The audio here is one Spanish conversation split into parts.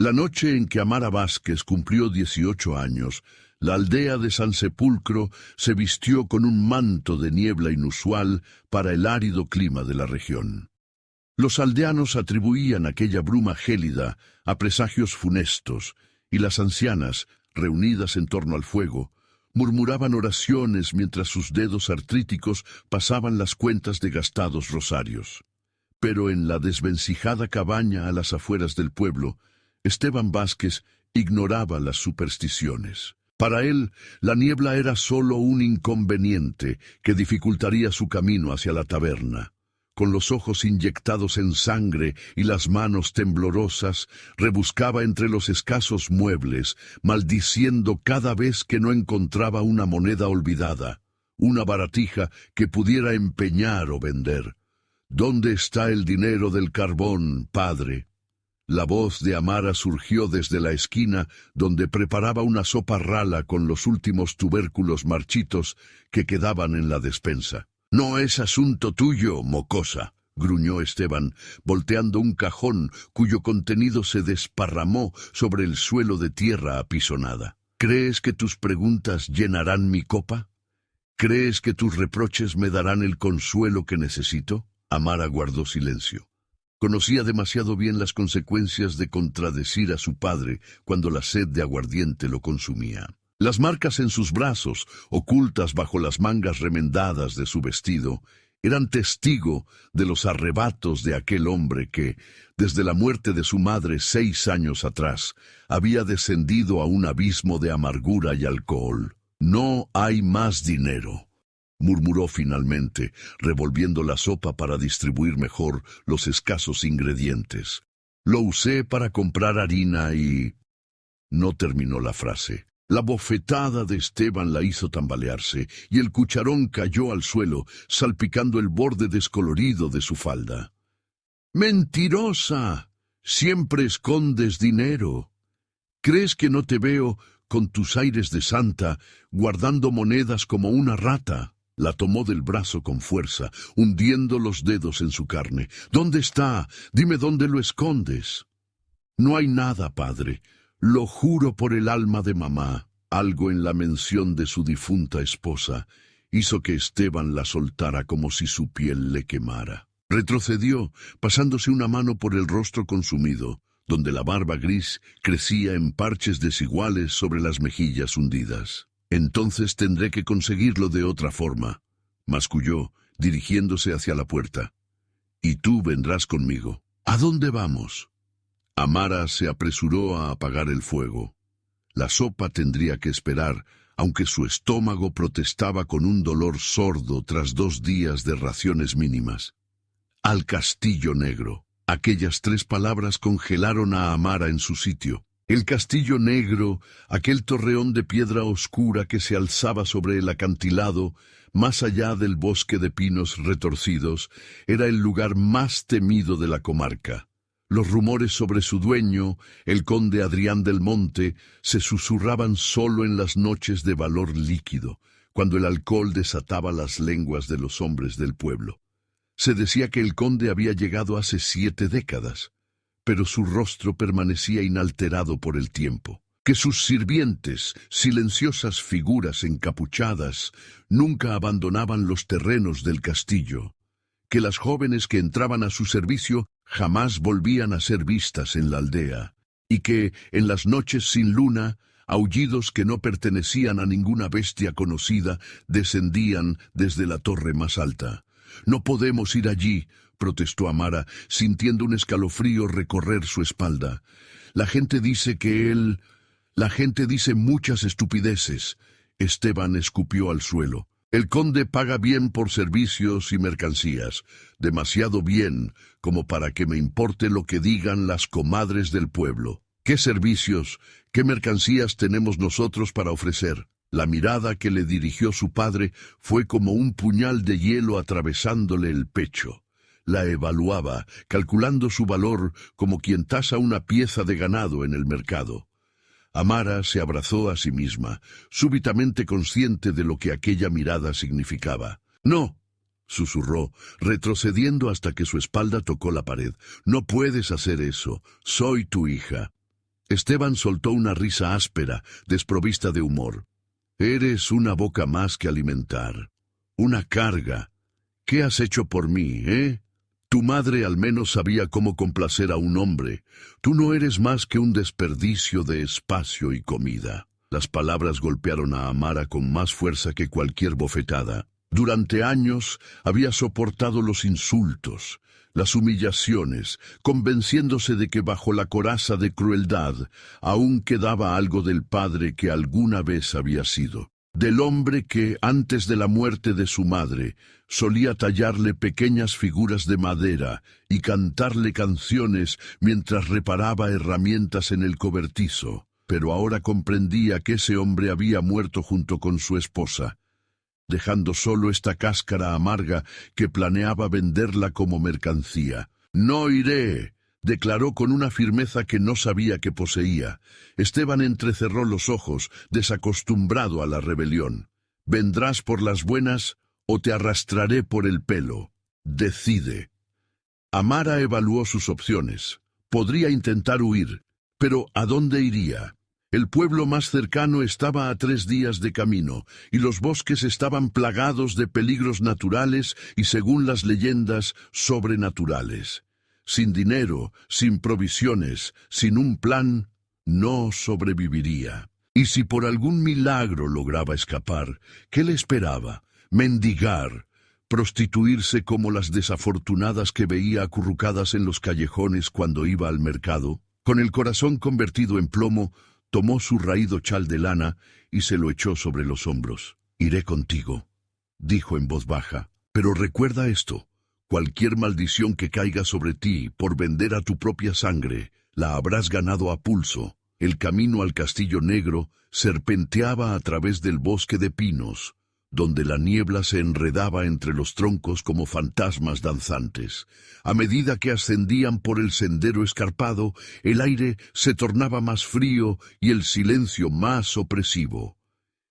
La noche en que Amara Vázquez cumplió 18 años, la aldea de San Sepulcro se vistió con un manto de niebla inusual para el árido clima de la región. Los aldeanos atribuían aquella bruma gélida a presagios funestos, y las ancianas, reunidas en torno al fuego, murmuraban oraciones mientras sus dedos artríticos pasaban las cuentas de gastados rosarios. Pero en la desvencijada cabaña a las afueras del pueblo, Esteban Vázquez ignoraba las supersticiones. Para él, la niebla era solo un inconveniente que dificultaría su camino hacia la taberna. Con los ojos inyectados en sangre y las manos temblorosas, rebuscaba entre los escasos muebles, maldiciendo cada vez que no encontraba una moneda olvidada, una baratija que pudiera empeñar o vender. ¿Dónde está el dinero del carbón, padre? La voz de Amara surgió desde la esquina donde preparaba una sopa rala con los últimos tubérculos marchitos que quedaban en la despensa. «No es asunto tuyo, mocosa», gruñó Esteban, volteando un cajón cuyo contenido se desparramó sobre el suelo de tierra apisonada. «¿Crees que tus preguntas llenarán mi copa? ¿Crees que tus reproches me darán el consuelo que necesito?» Amara guardó silencio. Conocía demasiado bien las consecuencias de contradecir a su padre cuando la sed de aguardiente lo consumía. Las marcas en sus brazos, ocultas bajo las mangas remendadas de su vestido, eran testigo de los arrebatos de aquel hombre que, desde la muerte de su madre 6 años atrás, había descendido a un abismo de amargura y alcohol. «No hay más dinero», murmuró finalmente, revolviendo la sopa para distribuir mejor los escasos ingredientes. «Lo usé para comprar harina y...» No terminó la frase. La bofetada de Esteban la hizo tambalearse, y el cucharón cayó al suelo, salpicando el borde descolorido de su falda. «¡Mentirosa! Siempre escondes dinero. ¿Crees que no te veo con tus aires de santa, guardando monedas como una rata?» La tomó del brazo con fuerza, hundiendo los dedos en su carne. «¿Dónde está? Dime dónde lo escondes». «No hay nada, padre. Lo juro por el alma de mamá». Algo en la mención de su difunta esposa hizo que Esteban la soltara como si su piel le quemara. Retrocedió, pasándose una mano por el rostro consumido, donde la barba gris crecía en parches desiguales sobre las mejillas hundidas. «Entonces tendré que conseguirlo de otra forma», masculló, dirigiéndose hacia la puerta. «Y tú vendrás conmigo». «¿A dónde vamos?» Amara se apresuró a apagar el fuego. La sopa tendría que esperar, aunque su estómago protestaba con un dolor sordo tras 2 días de raciones mínimas. «Al Castillo Negro». Aquellas 3 palabras congelaron a Amara en su sitio. El Castillo Negro, aquel torreón de piedra oscura que se alzaba sobre el acantilado, más allá del bosque de pinos retorcidos, era el lugar más temido de la comarca. Los rumores sobre su dueño, el conde Adrián del Monte, se susurraban solo en las noches de valor líquido, cuando el alcohol desataba las lenguas de los hombres del pueblo. Se decía que el conde había llegado hace 7 décadas. Pero su rostro permanecía inalterado por el tiempo, que sus sirvientes, silenciosas figuras encapuchadas, nunca abandonaban los terrenos del castillo, que las jóvenes que entraban a su servicio jamás volvían a ser vistas en la aldea, y que, en las noches sin luna, aullidos que no pertenecían a ninguna bestia conocida descendían desde la torre más alta. «No podemos ir allí», protestó Amara, sintiendo un escalofrío recorrer su espalda. «La gente dice muchas estupideces». Esteban escupió al suelo. «El conde paga bien por servicios y mercancías, demasiado bien como para que me importe lo que digan las comadres del pueblo. ¿Qué servicios, qué mercancías tenemos nosotros para ofrecer?» La mirada que le dirigió su padre fue como un puñal de hielo atravesándole el pecho. La evaluaba, calculando su valor como quien tasa una pieza de ganado en el mercado. Amara se abrazó a sí misma, súbitamente consciente de lo que aquella mirada significaba. «No», susurró, retrocediendo hasta que su espalda tocó la pared. «No puedes hacer eso. Soy tu hija». Esteban soltó una risa áspera, desprovista de humor. Eres una boca más que alimentar. Una carga. ¿Qué has hecho por mí, eh? Tu madre al menos sabía cómo complacer a un hombre. Tú no eres más que un desperdicio de espacio y comida. Las palabras golpearon a Amara con más fuerza que cualquier bofetada. Durante años había soportado los insultos, las humillaciones, convenciéndose de que bajo la coraza de crueldad aún quedaba algo del padre que alguna vez había sido. Del hombre que, antes de la muerte de su madre, solía tallarle pequeñas figuras de madera y cantarle canciones mientras reparaba herramientas en el cobertizo. Pero ahora comprendía que ese hombre había muerto junto con su esposa, dejando solo esta cáscara amarga que planeaba venderla como mercancía. «No iré», declaró con una firmeza que no sabía que poseía. Esteban entrecerró los ojos, desacostumbrado a la rebelión. «¿Vendrás por las buenas o te arrastraré por el pelo? Decide». Amara evaluó sus opciones. Podría intentar huir, pero ¿a dónde iría? El pueblo más cercano estaba a 3 días de camino, y los bosques estaban plagados de peligros naturales y, según las leyendas, sobrenaturales. Sin dinero, sin provisiones, sin un plan, no sobreviviría. Y si por algún milagro lograba escapar, ¿qué le esperaba? Mendigar, prostituirse como las desafortunadas que veía acurrucadas en los callejones cuando iba al mercado. Con el corazón convertido en plomo, tomó su raído chal de lana y se lo echó sobre los hombros. «Iré contigo», dijo en voz baja, «pero recuerda esto. Cualquier maldición que caiga sobre ti por vender a tu propia sangre, la habrás ganado a pulso». El camino al Castillo Negro serpenteaba a través del bosque de pinos, donde la niebla se enredaba entre los troncos como fantasmas danzantes. A medida que ascendían por el sendero escarpado, el aire se tornaba más frío y el silencio más opresivo.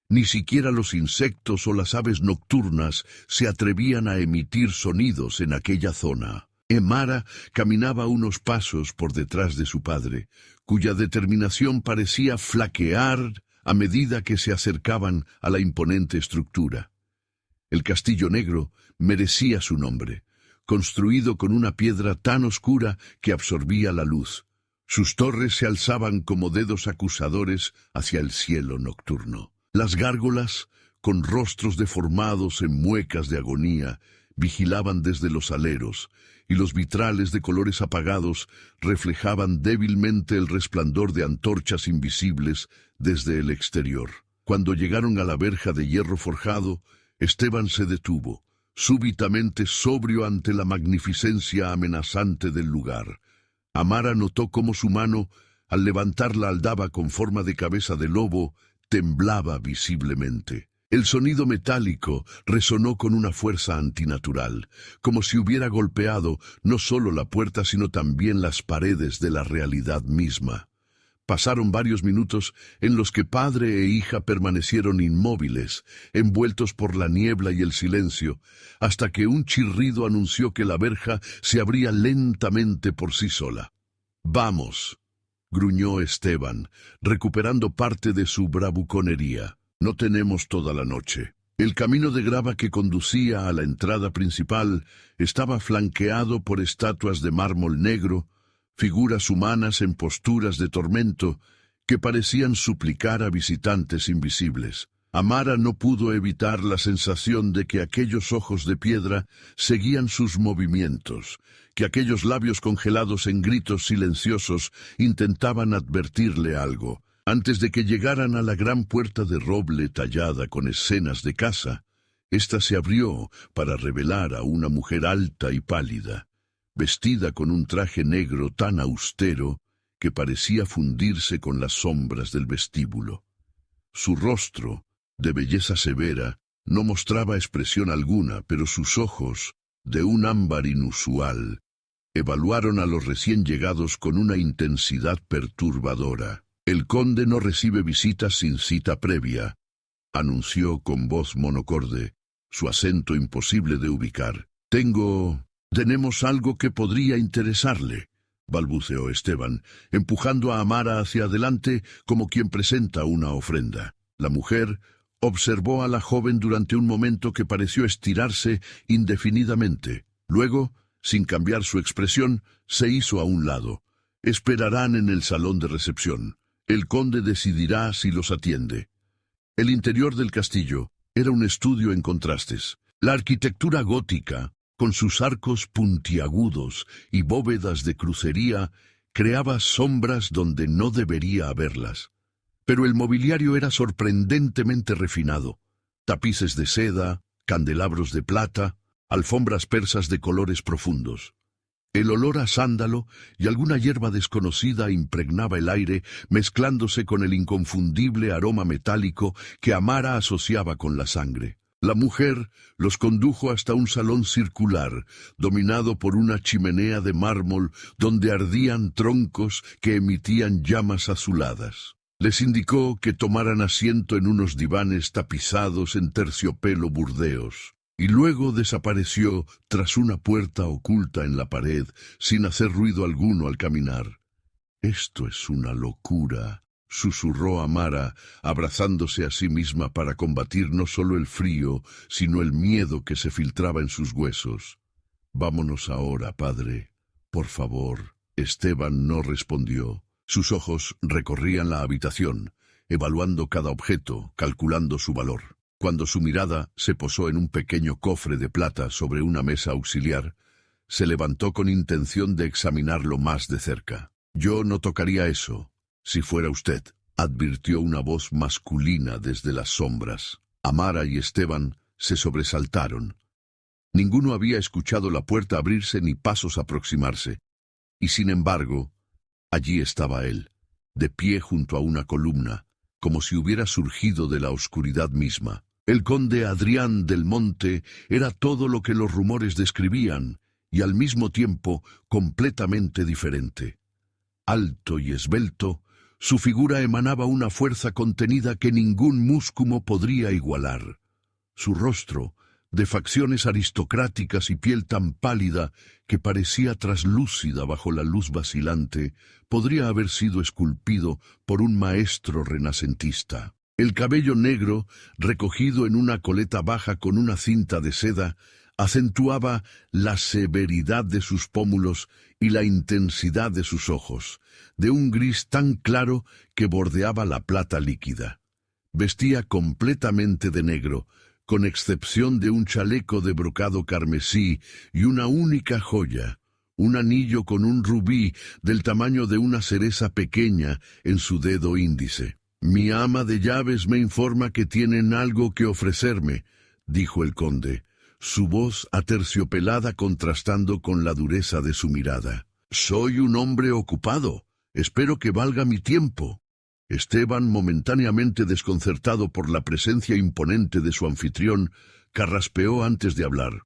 Ni siquiera los insectos o las aves nocturnas se atrevían a emitir sonidos en aquella zona. Amara caminaba unos pasos por detrás de su padre, cuya determinación parecía flaquear a medida que se acercaban a la imponente estructura. El Castillo Negro merecía su nombre, construido con una piedra tan oscura que absorbía la luz. Sus torres se alzaban como dedos acusadores hacia el cielo nocturno. Las gárgolas, con rostros deformados en muecas de agonía, vigilaban desde los aleros, y los vitrales de colores apagados reflejaban débilmente el resplandor de antorchas invisibles desde el exterior. Cuando llegaron a la verja de hierro forjado, Esteban se detuvo, súbitamente sobrio ante la magnificencia amenazante del lugar. Amara notó cómo su mano, al levantar la aldaba con forma de cabeza de lobo, temblaba visiblemente. El sonido metálico resonó con una fuerza antinatural, como si hubiera golpeado no solo la puerta sino también las paredes de la realidad misma. Pasaron varios minutos en los que padre e hija permanecieron inmóviles, envueltos por la niebla y el silencio, hasta que un chirrido anunció que la verja se abría lentamente por sí sola. «Vamos», gruñó Esteban, recuperando parte de su bravuconería. «No tenemos toda la noche». El camino de grava que conducía a la entrada principal estaba flanqueado por estatuas de mármol negro, figuras humanas en posturas de tormento que parecían suplicar a visitantes invisibles. Amara no pudo evitar la sensación de que aquellos ojos de piedra seguían sus movimientos, que aquellos labios congelados en gritos silenciosos intentaban advertirle algo. Antes de que llegaran a la gran puerta de roble tallada con escenas de caza, ésta se abrió para revelar a una mujer alta y pálida, vestida con un traje negro tan austero que parecía fundirse con las sombras del vestíbulo. Su rostro, de belleza severa, no mostraba expresión alguna, pero sus ojos, de un ámbar inusual, evaluaron a los recién llegados con una intensidad perturbadora. «El conde no recibe visitas sin cita previa», anunció con voz monocorde, su acento imposible de ubicar. «Tenemos algo que podría interesarle». balbuceó Esteban, empujando a Amara hacia adelante como quien presenta una ofrenda. La mujer observó a la joven durante un momento que pareció estirarse indefinidamente. Luego, sin cambiar su expresión, se hizo a un lado. Esperarán en el salón de recepción. El conde decidirá si los atiende. El interior del castillo era un estudio en contrastes. La arquitectura gótica, con sus arcos puntiagudos y bóvedas de crucería, creaba sombras donde no debería haberlas. Pero el mobiliario era sorprendentemente refinado. Tapices de seda, candelabros de plata, alfombras persas de colores profundos. El olor a sándalo y alguna hierba desconocida impregnaba el aire, mezclándose con el inconfundible aroma metálico que Amara asociaba con la sangre. La mujer los condujo hasta un salón circular, dominado por una chimenea de mármol donde ardían troncos que emitían llamas azuladas. Les indicó que tomaran asiento en unos divanes tapizados en terciopelo burdeos, y luego desapareció tras una puerta oculta en la pared, sin hacer ruido alguno al caminar. «Esto es una locura», susurró Amara, abrazándose a sí misma para combatir no solo el frío, sino el miedo que se filtraba en sus huesos. «Vámonos ahora, padre. Por favor». Esteban no respondió. Sus ojos recorrían la habitación, evaluando cada objeto, calculando su valor. Cuando su mirada se posó en un pequeño cofre de plata sobre una mesa auxiliar, se levantó con intención de examinarlo más de cerca. «Yo no tocaría eso, si fuera usted», advirtió una voz masculina desde las sombras. Amara y Esteban se sobresaltaron. Ninguno había escuchado la puerta abrirse ni pasos aproximarse, y sin embargo, allí estaba él, de pie junto a una columna, como si hubiera surgido de la oscuridad misma. El conde Adrián del Monte era todo lo que los rumores describían, y al mismo tiempo completamente diferente. Alto y esbelto, su figura emanaba una fuerza contenida que ningún músculo podría igualar. Su rostro, de facciones aristocráticas y piel tan pálida que parecía traslúcida bajo la luz vacilante, podría haber sido esculpido por un maestro renacentista. El cabello negro, recogido en una coleta baja con una cinta de seda, acentuaba la severidad de sus pómulos y la intensidad de sus ojos, de un gris tan claro que bordeaba la plata líquida. Vestía completamente de negro, con excepción de un chaleco de brocado carmesí y una única joya, un anillo con un rubí del tamaño de una cereza pequeña en su dedo índice. «Mi ama de llaves me informa que tienen algo que ofrecerme», dijo el conde, su voz aterciopelada contrastando con la dureza de su mirada. «Soy un hombre ocupado. Espero que valga mi tiempo». Esteban, momentáneamente desconcertado por la presencia imponente de su anfitrión, carraspeó antes de hablar.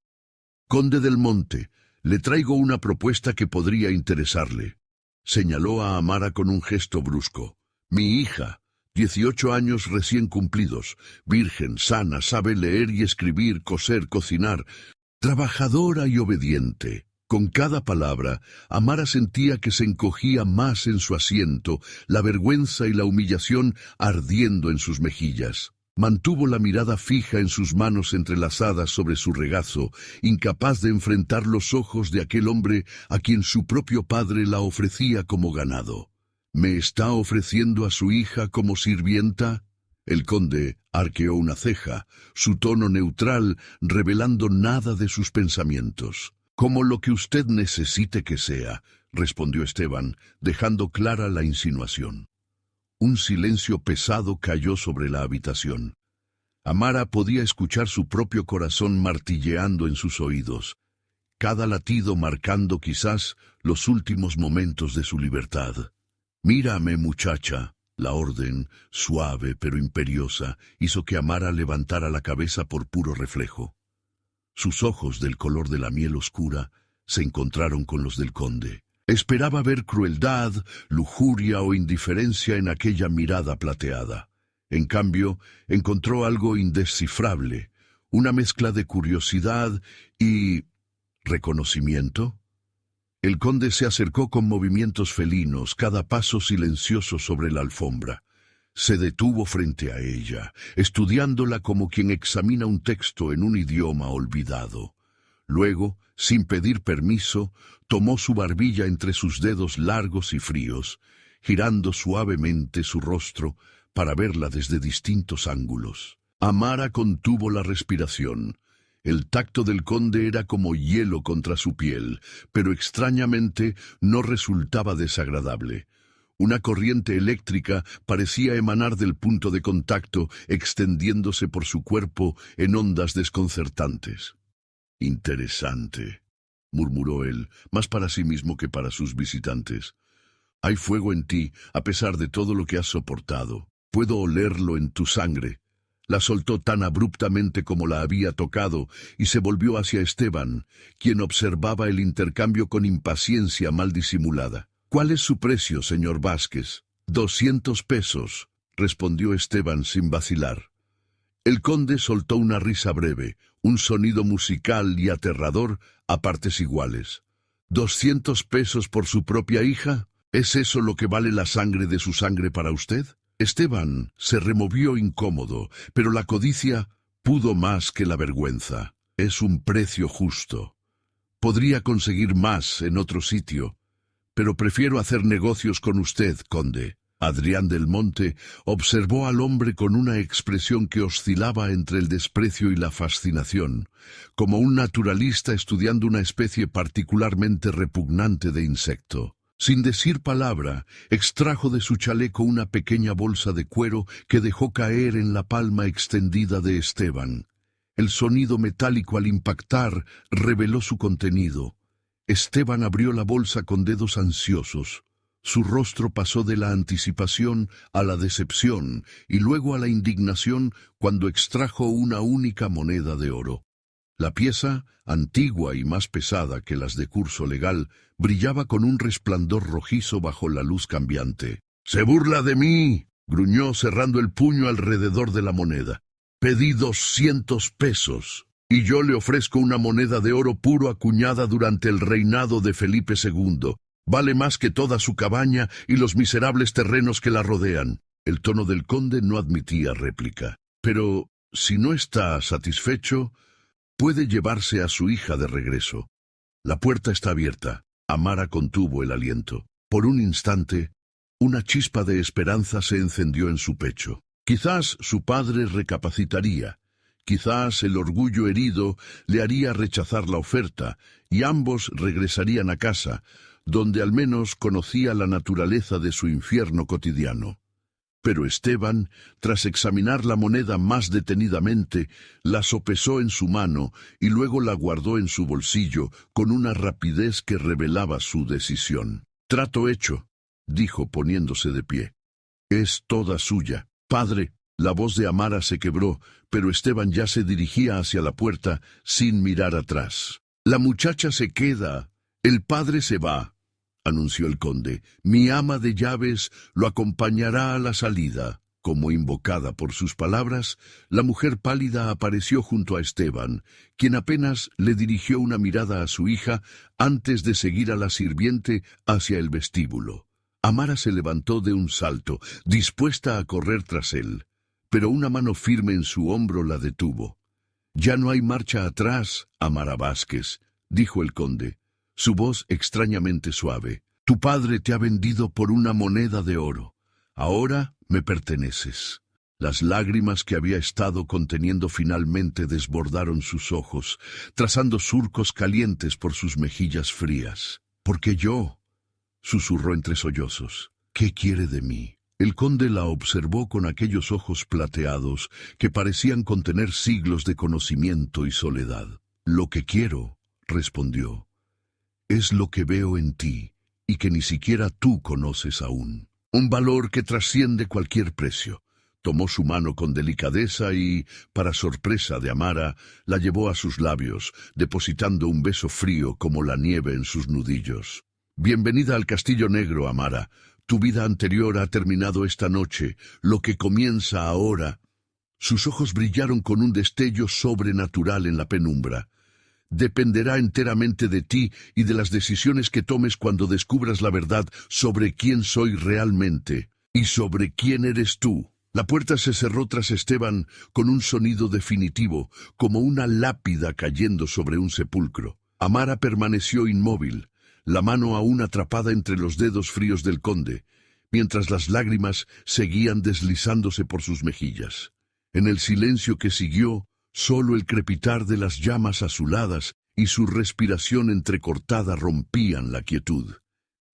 «Conde del Monte, le traigo una propuesta que podría interesarle», señaló a Amara con un gesto brusco. «Mi hija, 18 años recién cumplidos, virgen, sana, sabe leer y escribir, coser, cocinar, trabajadora y obediente». Con cada palabra, Amara sentía que se encogía más en su asiento, la vergüenza y la humillación ardiendo en sus mejillas. Mantuvo la mirada fija en sus manos entrelazadas sobre su regazo, incapaz de enfrentar los ojos de aquel hombre a quien su propio padre la ofrecía como ganado. «¿Me está ofreciendo a su hija como sirvienta?» El conde arqueó una ceja, su tono neutral revelando nada de sus pensamientos. «Como lo que usted necesite que sea», respondió Esteban, dejando clara la insinuación. Un silencio pesado cayó sobre la habitación. Amara podía escuchar su propio corazón martilleando en sus oídos, cada latido marcando quizás los últimos momentos de su libertad. «Mírame, muchacha». La orden, suave pero imperiosa, hizo que Amara levantara la cabeza por puro reflejo. Sus ojos, del color de la miel oscura, se encontraron con los del conde. Esperaba ver crueldad, lujuria o indiferencia en aquella mirada plateada. En cambio, encontró algo indescifrable, una mezcla de curiosidad y... ¿reconocimiento? El conde se acercó con movimientos felinos, cada paso silencioso sobre la alfombra. Se detuvo frente a ella, estudiándola como quien examina un texto en un idioma olvidado. Luego, sin pedir permiso, tomó su barbilla entre sus dedos largos y fríos, girando suavemente su rostro para verla desde distintos ángulos. Amara contuvo la respiración. El tacto del conde era como hielo contra su piel, pero extrañamente no resultaba desagradable. Una corriente eléctrica parecía emanar del punto de contacto, extendiéndose por su cuerpo en ondas desconcertantes. «Interesante», murmuró él, más para sí mismo que para sus visitantes. «Hay fuego en ti, a pesar de todo lo que has soportado. Puedo olerlo en tu sangre». La soltó tan abruptamente como la había tocado y se volvió hacia Esteban, quien observaba el intercambio con impaciencia mal disimulada. «¿Cuál es su precio, señor Vázquez?» «200 pesos», respondió Esteban sin vacilar. El conde soltó una risa breve, un sonido musical y aterrador a partes iguales. «¿200 pesos por su propia hija? ¿Es eso lo que vale la sangre de su sangre para usted?» Esteban se removió incómodo, pero la codicia pudo más que la vergüenza. «Es un precio justo. Podría conseguir más en otro sitio, pero prefiero hacer negocios con usted, conde». Adrián del Monte observó al hombre con una expresión que oscilaba entre el desprecio y la fascinación, como un naturalista estudiando una especie particularmente repugnante de insecto. Sin decir palabra, extrajo de su chaleco una pequeña bolsa de cuero que dejó caer en la palma extendida de Esteban. El sonido metálico al impactar reveló su contenido. Esteban abrió la bolsa con dedos ansiosos. Su rostro pasó de la anticipación a la decepción y luego a la indignación cuando extrajo una única moneda de oro. La pieza, antigua y más pesada que las de curso legal, brillaba con un resplandor rojizo bajo la luz cambiante. «¡Se burla de mí!», gruñó cerrando el puño alrededor de la moneda. «Pedí 200 pesos, y yo le ofrezco una moneda de oro puro acuñada durante el reinado de Felipe II. Vale más que toda su cabaña y los miserables terrenos que la rodean». El tono del conde no admitía réplica. «Pero, si no está satisfecho, puede llevarse a su hija de regreso. La puerta está abierta». Amara contuvo el aliento. Por un instante, una chispa de esperanza se encendió en su pecho. Quizás su padre recapacitaría. Quizás el orgullo herido le haría rechazar la oferta, y ambos regresarían a casa, donde al menos conocía la naturaleza de su infierno cotidiano. Pero Esteban, tras examinar la moneda más detenidamente, la sopesó en su mano y luego la guardó en su bolsillo con una rapidez que revelaba su decisión. «Trato hecho», dijo poniéndose de pie. «Es toda suya». «Padre». La voz de Amara se quebró, pero Esteban ya se dirigía hacia la puerta sin mirar atrás. «La muchacha se queda, el padre se va», anunció el conde. «Mi ama de llaves lo acompañará a la salida». Como invocada por sus palabras, la mujer pálida apareció junto a Esteban, quien apenas le dirigió una mirada a su hija antes de seguir a la sirviente hacia el vestíbulo. Amara se levantó de un salto, dispuesta a correr tras él, pero una mano firme en su hombro la detuvo. «Ya no hay marcha atrás, Amara Vázquez», dijo el conde, su voz extrañamente suave. «Tu padre te ha vendido por una moneda de oro. Ahora me perteneces». Las lágrimas que había estado conteniendo finalmente desbordaron sus ojos, trazando surcos calientes por sus mejillas frías. «Porque yo», susurró entre sollozos. «¿Qué quiere de mí?». El conde la observó con aquellos ojos plateados que parecían contener siglos de conocimiento y soledad. «Lo que quiero», respondió, «es lo que veo en ti y que ni siquiera tú conoces aún. Un valor que trasciende cualquier precio». Tomó su mano con delicadeza y, para sorpresa de Amara, la llevó a sus labios, depositando un beso frío como la nieve en sus nudillos. «Bienvenida al Castillo Negro, Amara. Tu vida anterior ha terminado esta noche. Lo que comienza ahora». Sus ojos brillaron con un destello sobrenatural en la penumbra. dependerá enteramente de ti y de las decisiones que tomes cuando descubras la verdad sobre quién soy realmente y sobre quién eres tú. La puerta se cerró tras Esteban con un sonido definitivo, como una lápida cayendo sobre un sepulcro. Amara permaneció inmóvil, la mano aún atrapada entre los dedos fríos del conde, mientras las lágrimas seguían deslizándose por sus mejillas. En el silencio que siguió, solo el crepitar de las llamas azuladas y su respiración entrecortada rompían la quietud.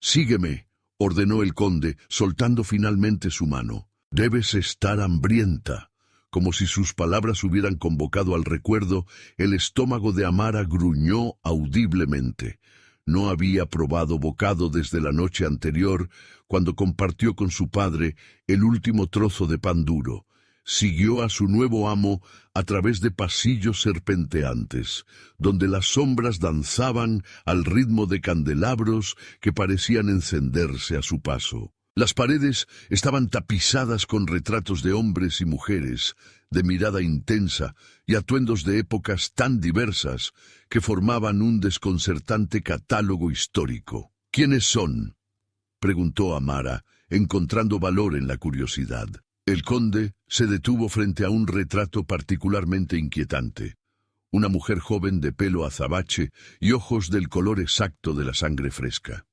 «Sígueme», ordenó el conde, soltando finalmente su mano. «Debes estar hambrienta». Como si sus palabras hubieran convocado al recuerdo, el estómago de Amara gruñó audiblemente. No había probado bocado desde la noche anterior, cuando compartió con su padre el último trozo de pan duro. Siguió a su nuevo amo a través de pasillos serpenteantes, donde las sombras danzaban al ritmo de candelabros que parecían encenderse a su paso. Las paredes estaban tapizadas con retratos de hombres y mujeres, de mirada intensa y atuendos de épocas tan diversas que formaban un desconcertante catálogo histórico. «¿Quiénes son?», preguntó Amara, encontrando valor en la curiosidad. El conde se detuvo frente a un retrato particularmente inquietante. Una mujer joven de pelo azabache y ojos del color exacto de la sangre fresca.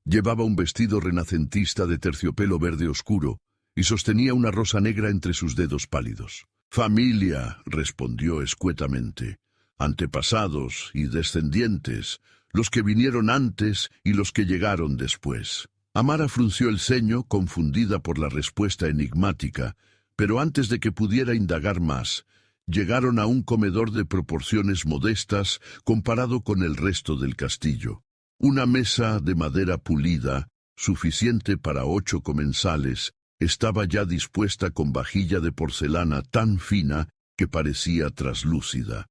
Llevaba un vestido renacentista de terciopelo verde oscuro y sostenía una rosa negra entre sus dedos pálidos. «Familia», respondió escuetamente, «antepasados y descendientes, los que vinieron antes y los que llegaron después». Amara frunció el ceño, confundida por la respuesta enigmática, pero antes de que pudiera indagar más, llegaron a un comedor de proporciones modestas comparado con el resto del castillo. Una mesa de madera pulida, suficiente para 8 comensales, estaba ya dispuesta con vajilla de porcelana tan fina que parecía traslúcida.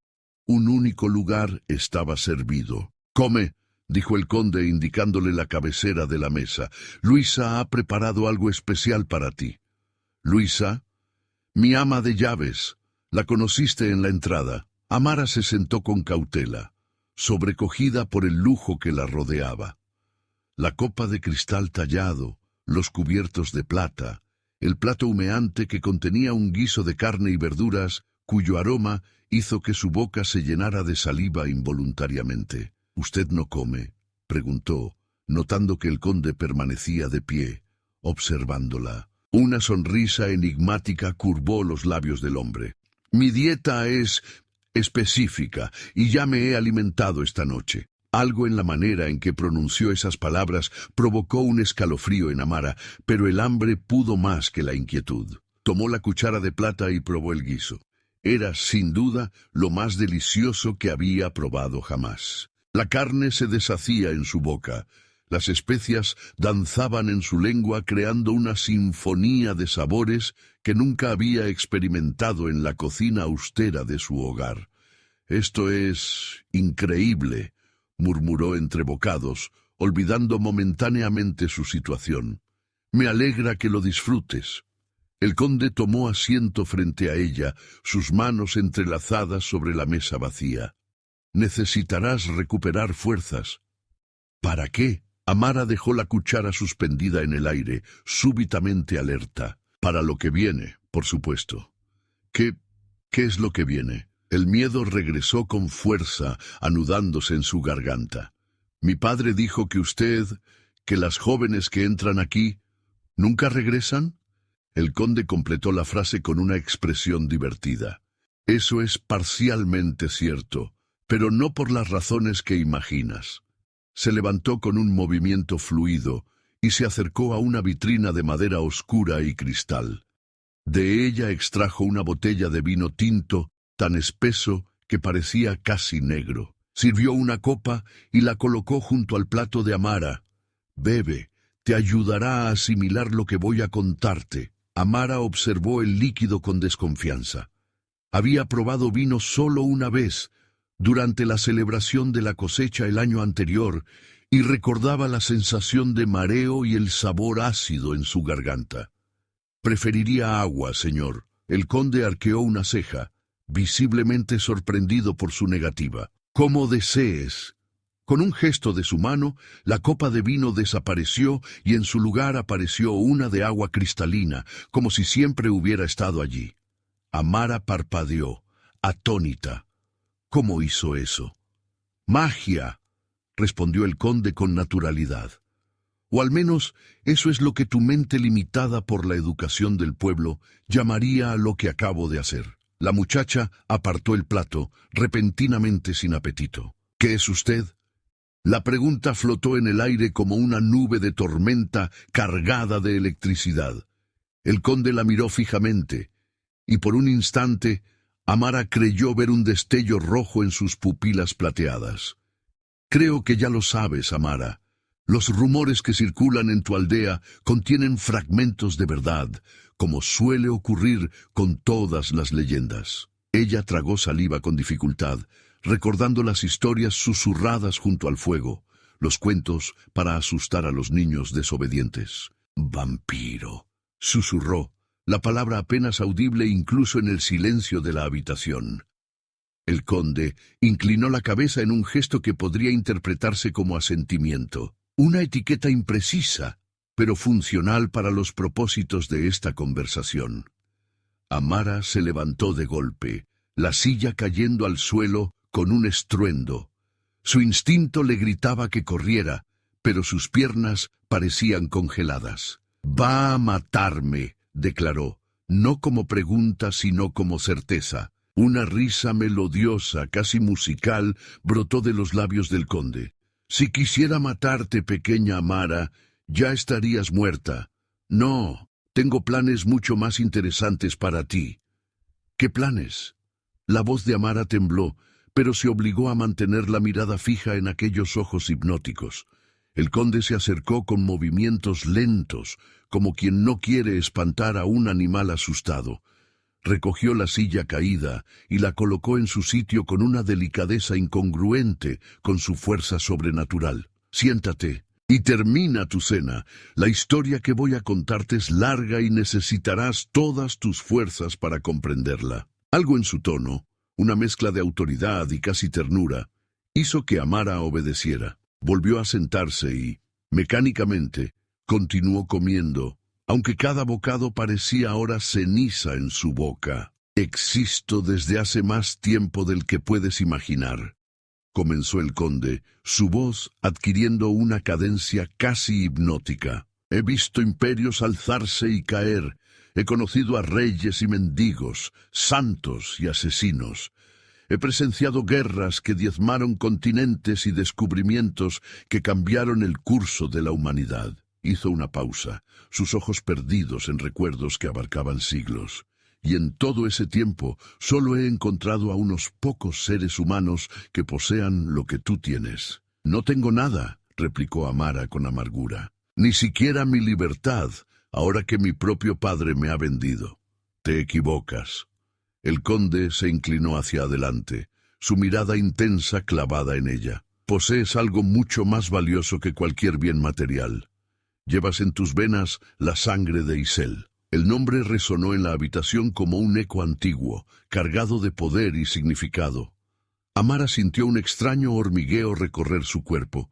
Un único lugar estaba servido. «Come», dijo el conde indicándole la cabecera de la mesa. «Luisa ha preparado algo especial para ti». «¿Luisa?» «Mi ama de llaves. La conociste en la entrada». Amara se sentó con cautela, sobrecogida por el lujo que la rodeaba. La copa de cristal tallado, los cubiertos de plata, el plato humeante que contenía un guiso de carne y verduras, cuyo aroma hizo que su boca se llenara de saliva involuntariamente. «¿Usted no come?», preguntó, notando que el conde permanecía de pie, observándola. Una sonrisa enigmática curvó los labios del hombre. «Mi dieta es específica y ya me he alimentado esta noche». Algo en la manera en que pronunció esas palabras provocó un escalofrío en Amara, pero el hambre pudo más que la inquietud. Tomó la cuchara de plata y probó el guiso. Era, sin duda, lo más delicioso que había probado jamás. La carne se deshacía en su boca, las especias danzaban en su lengua creando una sinfonía de sabores que nunca había experimentado en la cocina austera de su hogar. «Esto es increíble», murmuró entre bocados, olvidando momentáneamente su situación. «Me alegra que lo disfrutes». El conde tomó asiento frente a ella, sus manos entrelazadas sobre la mesa vacía. «Necesitarás recuperar fuerzas». «¿Para qué?». Amara dejó la cuchara suspendida en el aire, súbitamente alerta. «Para lo que viene, por supuesto». ¿Qué es lo que viene?» El miedo regresó con fuerza, anudándose en su garganta. «Mi padre dijo que las jóvenes que entran aquí, ¿nunca regresan?». El conde completó la frase con una expresión divertida. «Eso es parcialmente cierto, pero no por las razones que imaginas». Se levantó con un movimiento fluido y se acercó a una vitrina de madera oscura y cristal. De ella extrajo una botella de vino tinto tan espeso que parecía casi negro. Sirvió una copa y la colocó junto al plato de Amara. «Bebe, te ayudará a asimilar lo que voy a contarte». Amara observó el líquido con desconfianza. Había probado vino solo una vez, durante la celebración de la cosecha el año anterior, y recordaba la sensación de mareo y el sabor ácido en su garganta. «Preferiría agua, señor». El conde arqueó una ceja, visiblemente sorprendido por su negativa. Como desees. Con un gesto de su mano, la copa de vino desapareció y en su lugar apareció una de agua cristalina, como si siempre hubiera estado allí. Amara parpadeó, atónita. ¿Cómo hizo eso? ¡Magia!, respondió el conde con naturalidad. O al menos eso es lo que tu mente limitada por la educación del pueblo llamaría a lo que acabo de hacer. La muchacha apartó el plato, repentinamente sin apetito. ¿Qué es usted? La pregunta flotó en el aire como una nube de tormenta cargada de electricidad. El conde la miró fijamente, y por un instante Amara creyó ver un destello rojo en sus pupilas plateadas. Creo que ya lo sabes, Amara. Los rumores que circulan en tu aldea contienen fragmentos de verdad, como suele ocurrir con todas las leyendas. Ella tragó saliva con dificultad, recordando las historias susurradas junto al fuego, los cuentos para asustar a los niños desobedientes. «Vampiro», susurró, la palabra apenas audible incluso en el silencio de la habitación. El conde inclinó la cabeza en un gesto que podría interpretarse como asentimiento. Una etiqueta imprecisa, pero funcional para los propósitos de esta conversación. Amara se levantó de golpe, la silla cayendo al suelo con un estruendo. Su instinto le gritaba que corriera, pero sus piernas parecían congeladas. «Va a matarme», declaró, no como pregunta sino como certeza. Una risa melodiosa, casi musical, brotó de los labios del conde. «Si quisiera matarte, pequeña Amara, ya estarías muerta. No, tengo planes mucho más interesantes para ti». «¿Qué planes?». La voz de Amara tembló, pero se obligó a mantener la mirada fija en aquellos ojos hipnóticos. El conde se acercó con movimientos lentos, como quien no quiere espantar a un animal asustado. Recogió la silla caída y la colocó en su sitio con una delicadeza incongruente con su fuerza sobrenatural. «Siéntate y termina tu cena. La historia que voy a contarte es larga y necesitarás todas tus fuerzas para comprenderla». Algo en su tono, una mezcla de autoridad y casi ternura, hizo que Amara obedeciera. Volvió a sentarse y, mecánicamente, continuó comiendo, aunque cada bocado parecía ahora ceniza en su boca. «Existo desde hace más tiempo del que puedes imaginar», comenzó el conde, su voz adquiriendo una cadencia casi hipnótica. «He visto imperios alzarse y caer, he conocido a reyes y mendigos, santos y asesinos. He presenciado guerras que diezmaron continentes y descubrimientos que cambiaron el curso de la humanidad». Hizo una pausa, sus ojos perdidos en recuerdos que abarcaban siglos. «Y en todo ese tiempo solo he encontrado a unos pocos seres humanos que posean lo que tú tienes». «No tengo nada», replicó Amara con amargura. «Ni siquiera mi libertad, ahora que mi propio padre me ha vendido». «Te equivocas». El conde se inclinó hacia adelante, su mirada intensa clavada en ella. «Posees algo mucho más valioso que cualquier bien material. Llevas en tus venas la sangre de Isel». El nombre resonó en la habitación como un eco antiguo, cargado de poder y significado. Amara sintió un extraño hormigueo recorrer su cuerpo,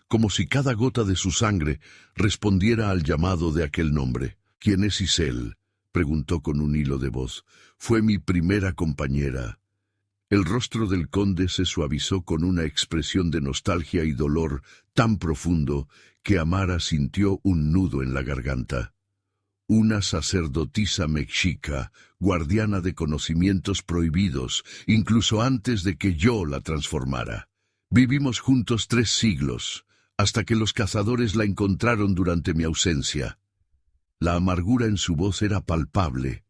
como si cada gota de su sangre respondiera al llamado de aquel nombre. «¿Quién es Isel?», preguntó con un hilo de voz. «Fue mi primera compañera». El rostro del conde se suavizó con una expresión de nostalgia y dolor tan profundo que Amara sintió un nudo en la garganta. «Una sacerdotisa mexica, guardiana de conocimientos prohibidos, incluso antes de que yo la transformara. Vivimos juntos 3 siglos, hasta que los cazadores la encontraron durante mi ausencia». La amargura en su voz era palpable,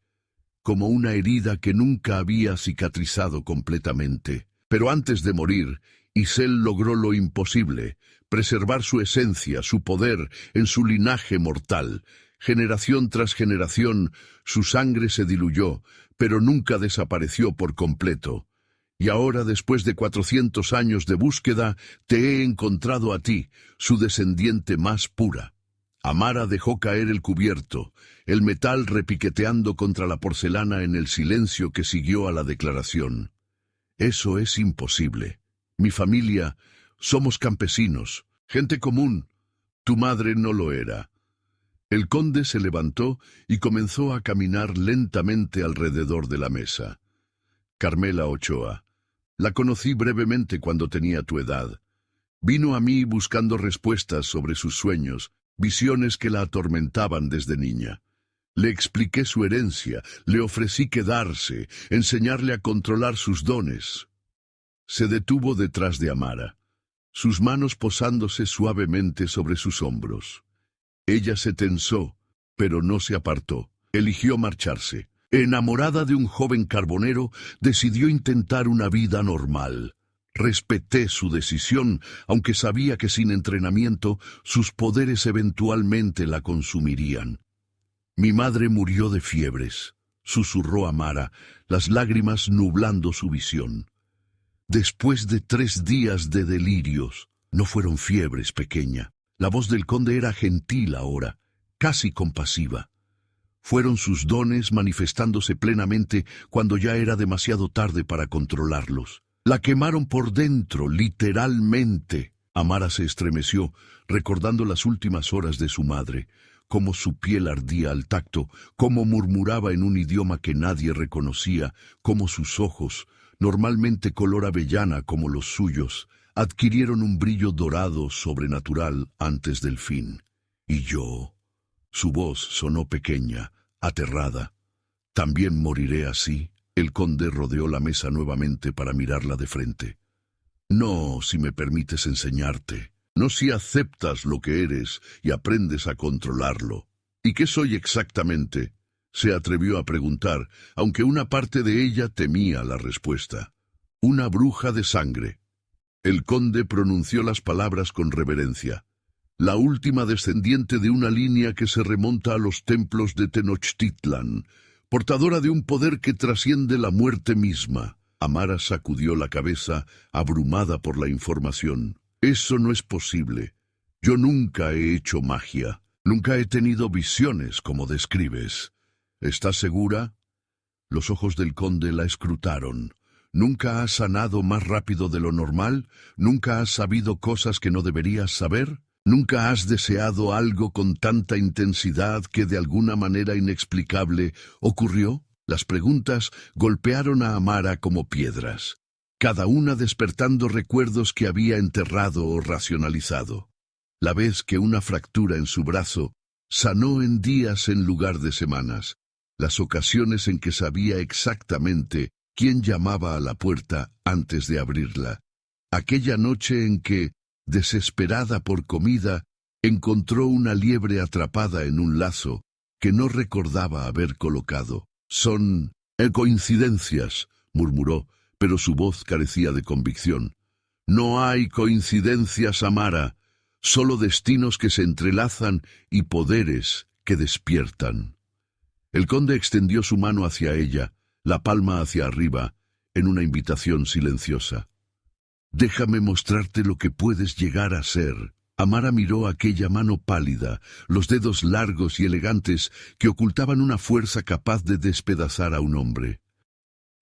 como una herida que nunca había cicatrizado completamente. Pero antes de morir, Isel logró lo imposible, preservar su esencia, su poder, en su linaje mortal. Generación tras generación, su sangre se diluyó, pero nunca desapareció por completo. Y ahora, después de 400 años de búsqueda, te he encontrado a ti, su descendiente más pura». Amara dejó caer el cubierto, el metal repiqueteando contra la porcelana en el silencio que siguió a la declaración. «Eso es imposible». Mi familia, somos campesinos, gente común. Tu madre no lo era. El conde se levantó y comenzó a caminar lentamente alrededor de la mesa. Carmela Ochoa. La conocí brevemente cuando tenía tu edad. Vino a mí buscando respuestas sobre sus sueños, visiones que la atormentaban desde niña. Le expliqué su herencia, le ofrecí quedarse, enseñarle a controlar sus dones. Se detuvo detrás de Amara, sus manos posándose suavemente sobre sus hombros. Ella se tensó, pero no se apartó. Eligió marcharse. Enamorada de un joven carbonero, decidió intentar una vida normal. Respeté su decisión, aunque sabía que sin entrenamiento sus poderes eventualmente la consumirían. Mi madre murió de fiebres, susurró Amara, las lágrimas nublando su visión. Después de 3 días de delirios, no fueron fiebres, pequeña. La voz del conde era gentil ahora, casi compasiva. Fueron sus dones manifestándose plenamente cuando ya era demasiado tarde para controlarlos. La quemaron por dentro, literalmente. Amara se estremeció, recordando las últimas horas de su madre, cómo su piel ardía al tacto, cómo murmuraba en un idioma que nadie reconocía, cómo sus ojos, normalmente color avellana como los suyos, adquirieron un brillo dorado sobrenatural antes del fin. Y yo... Su voz sonó pequeña, aterrada. ¿También moriré así? El conde rodeó la mesa nuevamente para mirarla de frente. No, si me permites enseñarte. No si aceptas lo que eres y aprendes a controlarlo. ¿Y qué soy exactamente? Se atrevió a preguntar, aunque una parte de ella temía la respuesta. Una bruja de sangre. El conde pronunció las palabras con reverencia. La última descendiente de una línea que se remonta a los templos de Tenochtitlan, portadora de un poder que trasciende la muerte misma. Amara sacudió la cabeza, abrumada por la información. Eso no es posible. Yo nunca he hecho magia. Nunca he tenido visiones como describes. ¿Estás segura? Los ojos del conde la escrutaron. ¿Nunca has sanado más rápido de lo normal? ¿Nunca has sabido cosas que no deberías saber? ¿Nunca has deseado algo con tanta intensidad que de alguna manera inexplicable ocurrió? Las preguntas golpearon a Amara como piedras, cada una despertando recuerdos que había enterrado o racionalizado. La vez que una fractura en su brazo sanó en días en lugar de semanas, las ocasiones en que sabía exactamente quién llamaba a la puerta antes de abrirla, aquella noche en que, desesperada por comida, encontró una liebre atrapada en un lazo que no recordaba haber colocado. Son coincidencias, murmuró, pero su voz carecía de convicción. No hay coincidencias, Amara, solo destinos que se entrelazan y poderes que despiertan. El conde extendió su mano hacia ella, la palma hacia arriba, en una invitación silenciosa. Déjame mostrarte lo que puedes llegar a ser. Amara miró aquella mano pálida, los dedos largos y elegantes que ocultaban una fuerza capaz de despedazar a un hombre.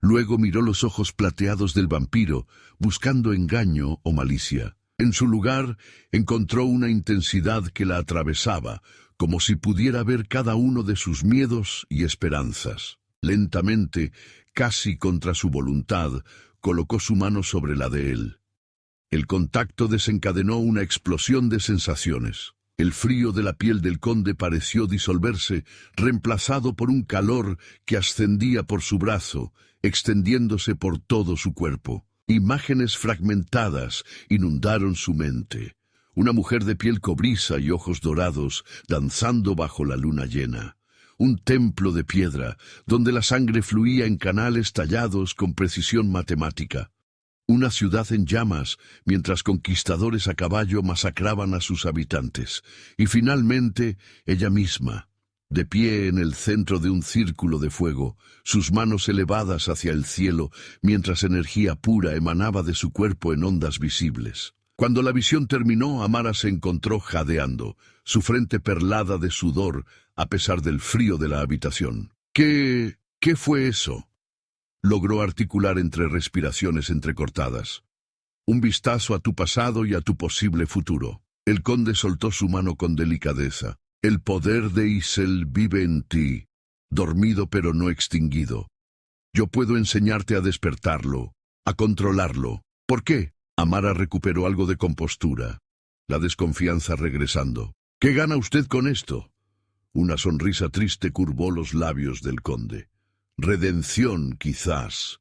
Luego miró los ojos plateados del vampiro, buscando engaño o malicia. En su lugar, encontró una intensidad que la atravesaba, como si pudiera ver cada uno de sus miedos y esperanzas. Lentamente, casi contra su voluntad, colocó su mano sobre la de él. El contacto desencadenó una explosión de sensaciones. El frío de la piel del conde pareció disolverse, reemplazado por un calor que ascendía por su brazo, extendiéndose por todo su cuerpo. Imágenes fragmentadas inundaron su mente. Una mujer de piel cobriza y ojos dorados, danzando bajo la luna llena. Un templo de piedra, donde la sangre fluía en canales tallados con precisión matemática. Una ciudad en llamas, mientras conquistadores a caballo masacraban a sus habitantes. Y finalmente, ella misma, de pie en el centro de un círculo de fuego, sus manos elevadas hacia el cielo, mientras energía pura emanaba de su cuerpo en ondas visibles. Cuando la visión terminó, Amara se encontró jadeando, su frente perlada de sudor, a pesar del frío de la habitación. ¿Qué fue eso? Logró articular entre respiraciones entrecortadas. un vistazo a tu pasado y a tu posible futuro. El conde soltó su mano con delicadeza. El poder de Isel vive en ti, dormido pero no extinguido. Yo puedo enseñarte a despertarlo, a controlarlo. ¿Por qué? Amara recuperó algo de compostura, la desconfianza regresando. ¿Qué gana usted con esto? Una sonrisa triste curvó los labios del conde. Redención, quizás.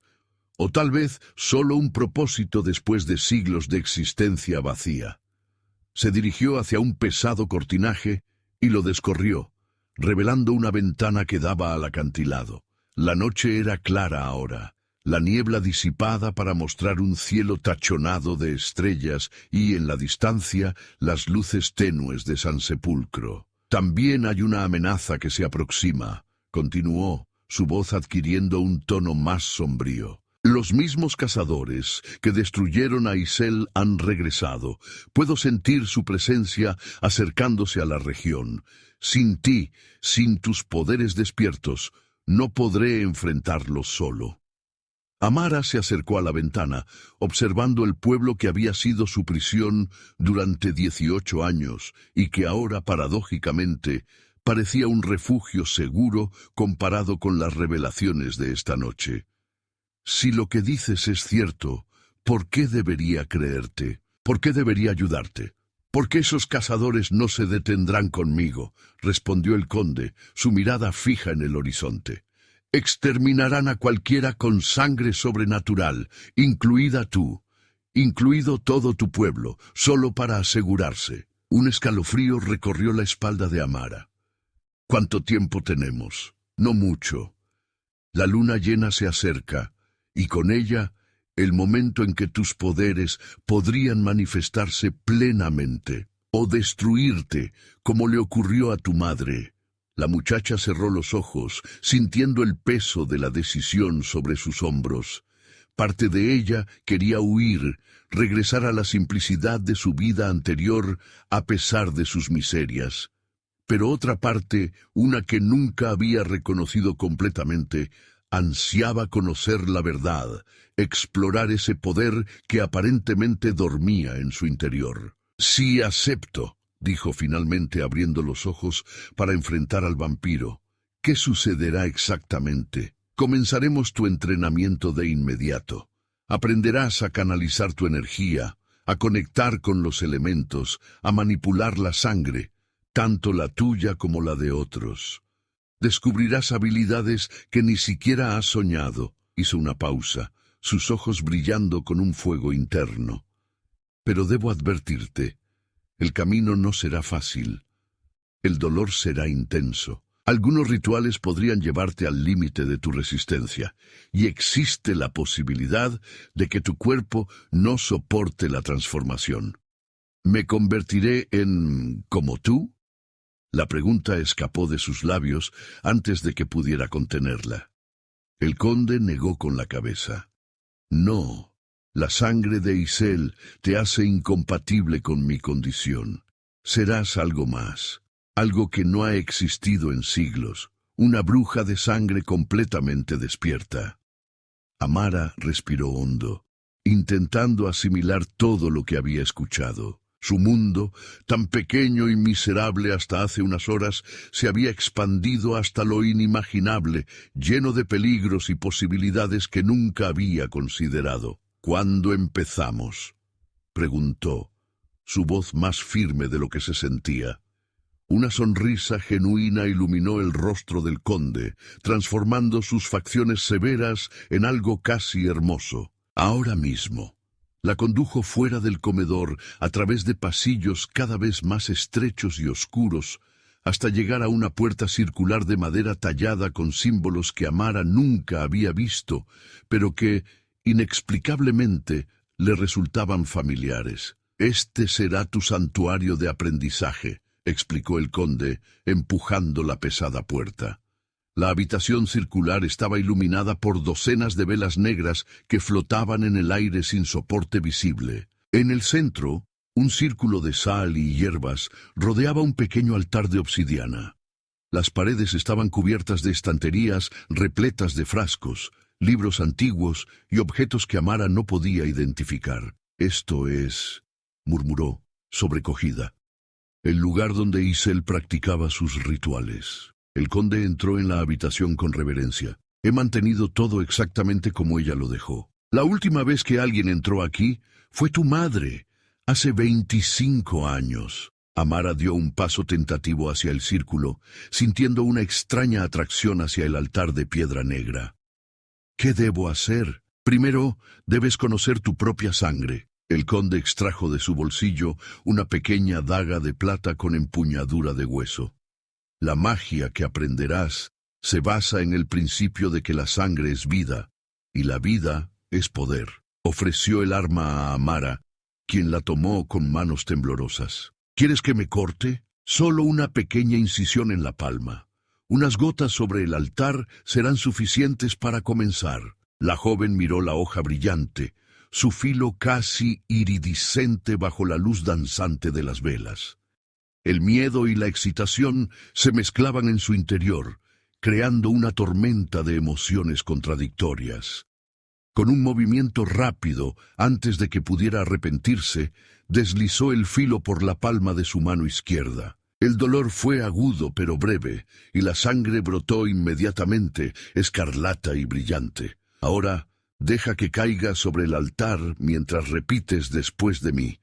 O tal vez solo un propósito después de siglos de existencia vacía. Se dirigió hacia un pesado cortinaje y lo descorrió, revelando una ventana que daba al acantilado. La noche era clara ahora, la niebla disipada para mostrar un cielo tachonado de estrellas y, en la distancia, las luces tenues de San Sepulcro. También hay una amenaza que se aproxima, continuó, su voz adquiriendo un tono más sombrío. Los mismos cazadores que destruyeron a Isel han regresado. Puedo sentir su presencia acercándose a la región. Sin ti, sin tus poderes despiertos, no podré enfrentarlos solo. Amara se acercó a la ventana, observando el pueblo que había sido su prisión durante 18 años y que ahora, paradójicamente, parecía un refugio seguro comparado con las revelaciones de esta noche. Si lo que dices es cierto, ¿por qué debería creerte? ¿Por qué debería ayudarte? «¿Por qué esos cazadores no se detendrán conmigo?», respondió el conde, su mirada fija en el horizonte. «Exterminarán a cualquiera con sangre sobrenatural, incluida tú, incluido todo tu pueblo, solo para asegurarse». Un escalofrío recorrió la espalda de Amara. «¿Cuánto tiempo tenemos?». «No mucho. La luna llena se acerca, y con ella el momento en que tus poderes podrían manifestarse plenamente, o destruirte, como le ocurrió a tu madre». La muchacha cerró los ojos, sintiendo el peso de la decisión sobre sus hombros. Parte de ella quería huir, regresar a la simplicidad de su vida anterior a pesar de sus miserias. Pero otra parte, una que nunca había reconocido completamente, ansiaba conocer la verdad, explorar ese poder que aparentemente dormía en su interior. «Sí, acepto», dijo finalmente abriendo los ojos para enfrentar al vampiro. «¿Qué sucederá exactamente? Comenzaremos tu entrenamiento de inmediato. Aprenderás a canalizar tu energía, a conectar con los elementos, a manipular la sangre, tanto la tuya como la de otros. Descubrirás habilidades que ni siquiera has soñado». Hizo una pausa, sus ojos brillando con un fuego interno. «Pero debo advertirte, el camino no será fácil. El dolor será intenso. Algunos rituales podrían llevarte al límite de tu resistencia, y existe la posibilidad de que tu cuerpo no soporte la transformación». «¿Me convertiré en como tú?». La pregunta escapó de sus labios antes de que pudiera contenerla. El conde negó con la cabeza. «No. La sangre de Isel te hace incompatible con mi condición. Serás algo más, algo que no ha existido en siglos, una bruja de sangre completamente despierta». Amara respiró hondo, intentando asimilar todo lo que había escuchado. Su mundo, tan pequeño y miserable hasta hace unas horas, se había expandido hasta lo inimaginable, lleno de peligros y posibilidades que nunca había considerado. «¿Cuándo empezamos?», preguntó, su voz más firme de lo que se sentía. Una sonrisa genuina iluminó el rostro del conde, transformando sus facciones severas en algo casi hermoso. «Ahora mismo». La condujo fuera del comedor, a través de pasillos cada vez más estrechos y oscuros, hasta llegar a una puerta circular de madera tallada con símbolos que Amara nunca había visto, pero que, inexplicablemente, le resultaban familiares. «Este será tu santuario de aprendizaje», explicó el conde, empujando la pesada puerta. La habitación circular estaba iluminada por docenas de velas negras que flotaban en el aire sin soporte visible. En el centro, un círculo de sal y hierbas rodeaba un pequeño altar de obsidiana. Las paredes estaban cubiertas de estanterías repletas de frascos, libros antiguos y objetos que Amara no podía identificar. Esto es, murmuró, sobrecogida, el lugar donde Isel practicaba sus rituales. El conde entró en la habitación con reverencia. He mantenido todo exactamente como ella lo dejó. La última vez que alguien entró aquí fue tu madre, hace 25 años. Amara dio un paso tentativo hacia el círculo, sintiendo una extraña atracción hacia el altar de piedra negra. ¿Qué debo hacer? Primero, debes conocer tu propia sangre. El conde extrajo de su bolsillo una pequeña daga de plata con empuñadura de hueso. La magia que aprenderás se basa en el principio de que la sangre es vida, y la vida es poder. Ofreció el arma a Amara, quien la tomó con manos temblorosas. ¿Quieres que me corte? Solo una pequeña incisión en la palma. Unas gotas sobre el altar serán suficientes para comenzar. La joven miró la hoja brillante, su filo casi iridiscente bajo la luz danzante de las velas. El miedo y la excitación se mezclaban en su interior, creando una tormenta de emociones contradictorias. Con un movimiento rápido, antes de que pudiera arrepentirse, deslizó el filo por la palma de su mano izquierda. El dolor fue agudo pero breve, y la sangre brotó inmediatamente, escarlata y brillante. Ahora, deja que caiga sobre el altar mientras repites después de mí,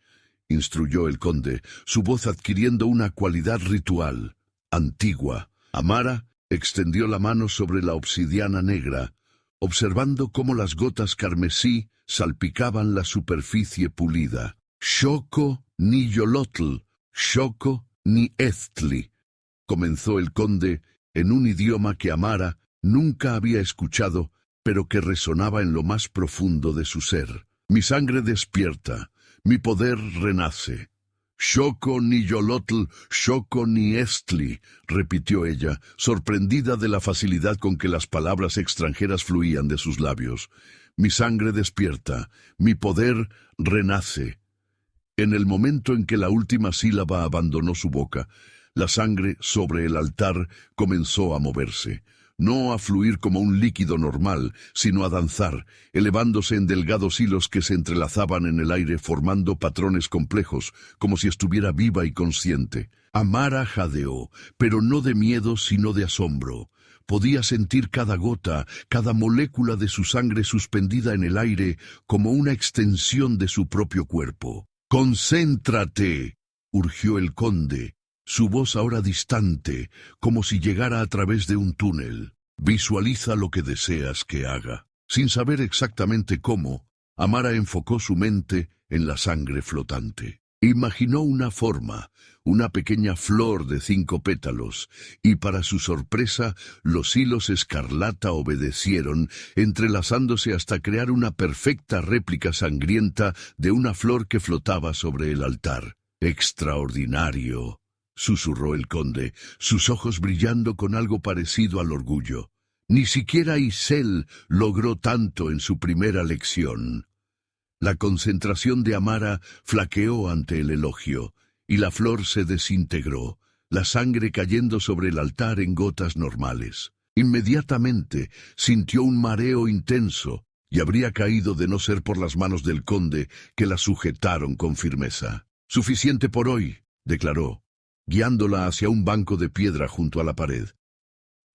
instruyó el conde, su voz adquiriendo una cualidad ritual, antigua. Amara extendió la mano sobre la obsidiana negra, observando cómo las gotas carmesí salpicaban la superficie pulida. Xoko ni Yolotl, Xoko ni Eztli, comenzó el conde en un idioma que Amara nunca había escuchado, pero que resonaba en lo más profundo de su ser. Mi sangre despierta, mi poder renace. Xoko ni Yolotl, Xoko ni Eztli, repitió ella, sorprendida de la facilidad con que las palabras extranjeras fluían de sus labios. Mi sangre despierta, mi poder renace. En el momento en que la última sílaba abandonó su boca, la sangre sobre el altar comenzó a moverse. No a fluir como un líquido normal, sino a danzar, elevándose en delgados hilos que se entrelazaban en el aire formando patrones complejos, como si estuviera viva y consciente. Amara jadeó, pero no de miedo sino de asombro. Podía sentir cada gota, cada molécula de su sangre suspendida en el aire como una extensión de su propio cuerpo. «¡Concéntrate!», urgió el conde, su voz ahora distante, como si llegara a través de un túnel. «Visualiza lo que deseas que haga». Sin saber exactamente cómo, Amara enfocó su mente en la sangre flotante. Imaginó una forma, una pequeña flor de 5 pétalos, y para su sorpresa, los hilos escarlata obedecieron, entrelazándose hasta crear una perfecta réplica sangrienta de una flor que flotaba sobre el altar. «Extraordinario», susurró el conde, sus ojos brillando con algo parecido al orgullo. Ni siquiera Isel logró tanto en su primera lección. La concentración de Amara flaqueó ante el elogio, y la flor se desintegró, la sangre cayendo sobre el altar en gotas normales. Inmediatamente sintió un mareo intenso, y habría caído de no ser por las manos del conde, que la sujetaron con firmeza. «Suficiente por hoy», declaró, guiándola hacia un banco de piedra junto a la pared.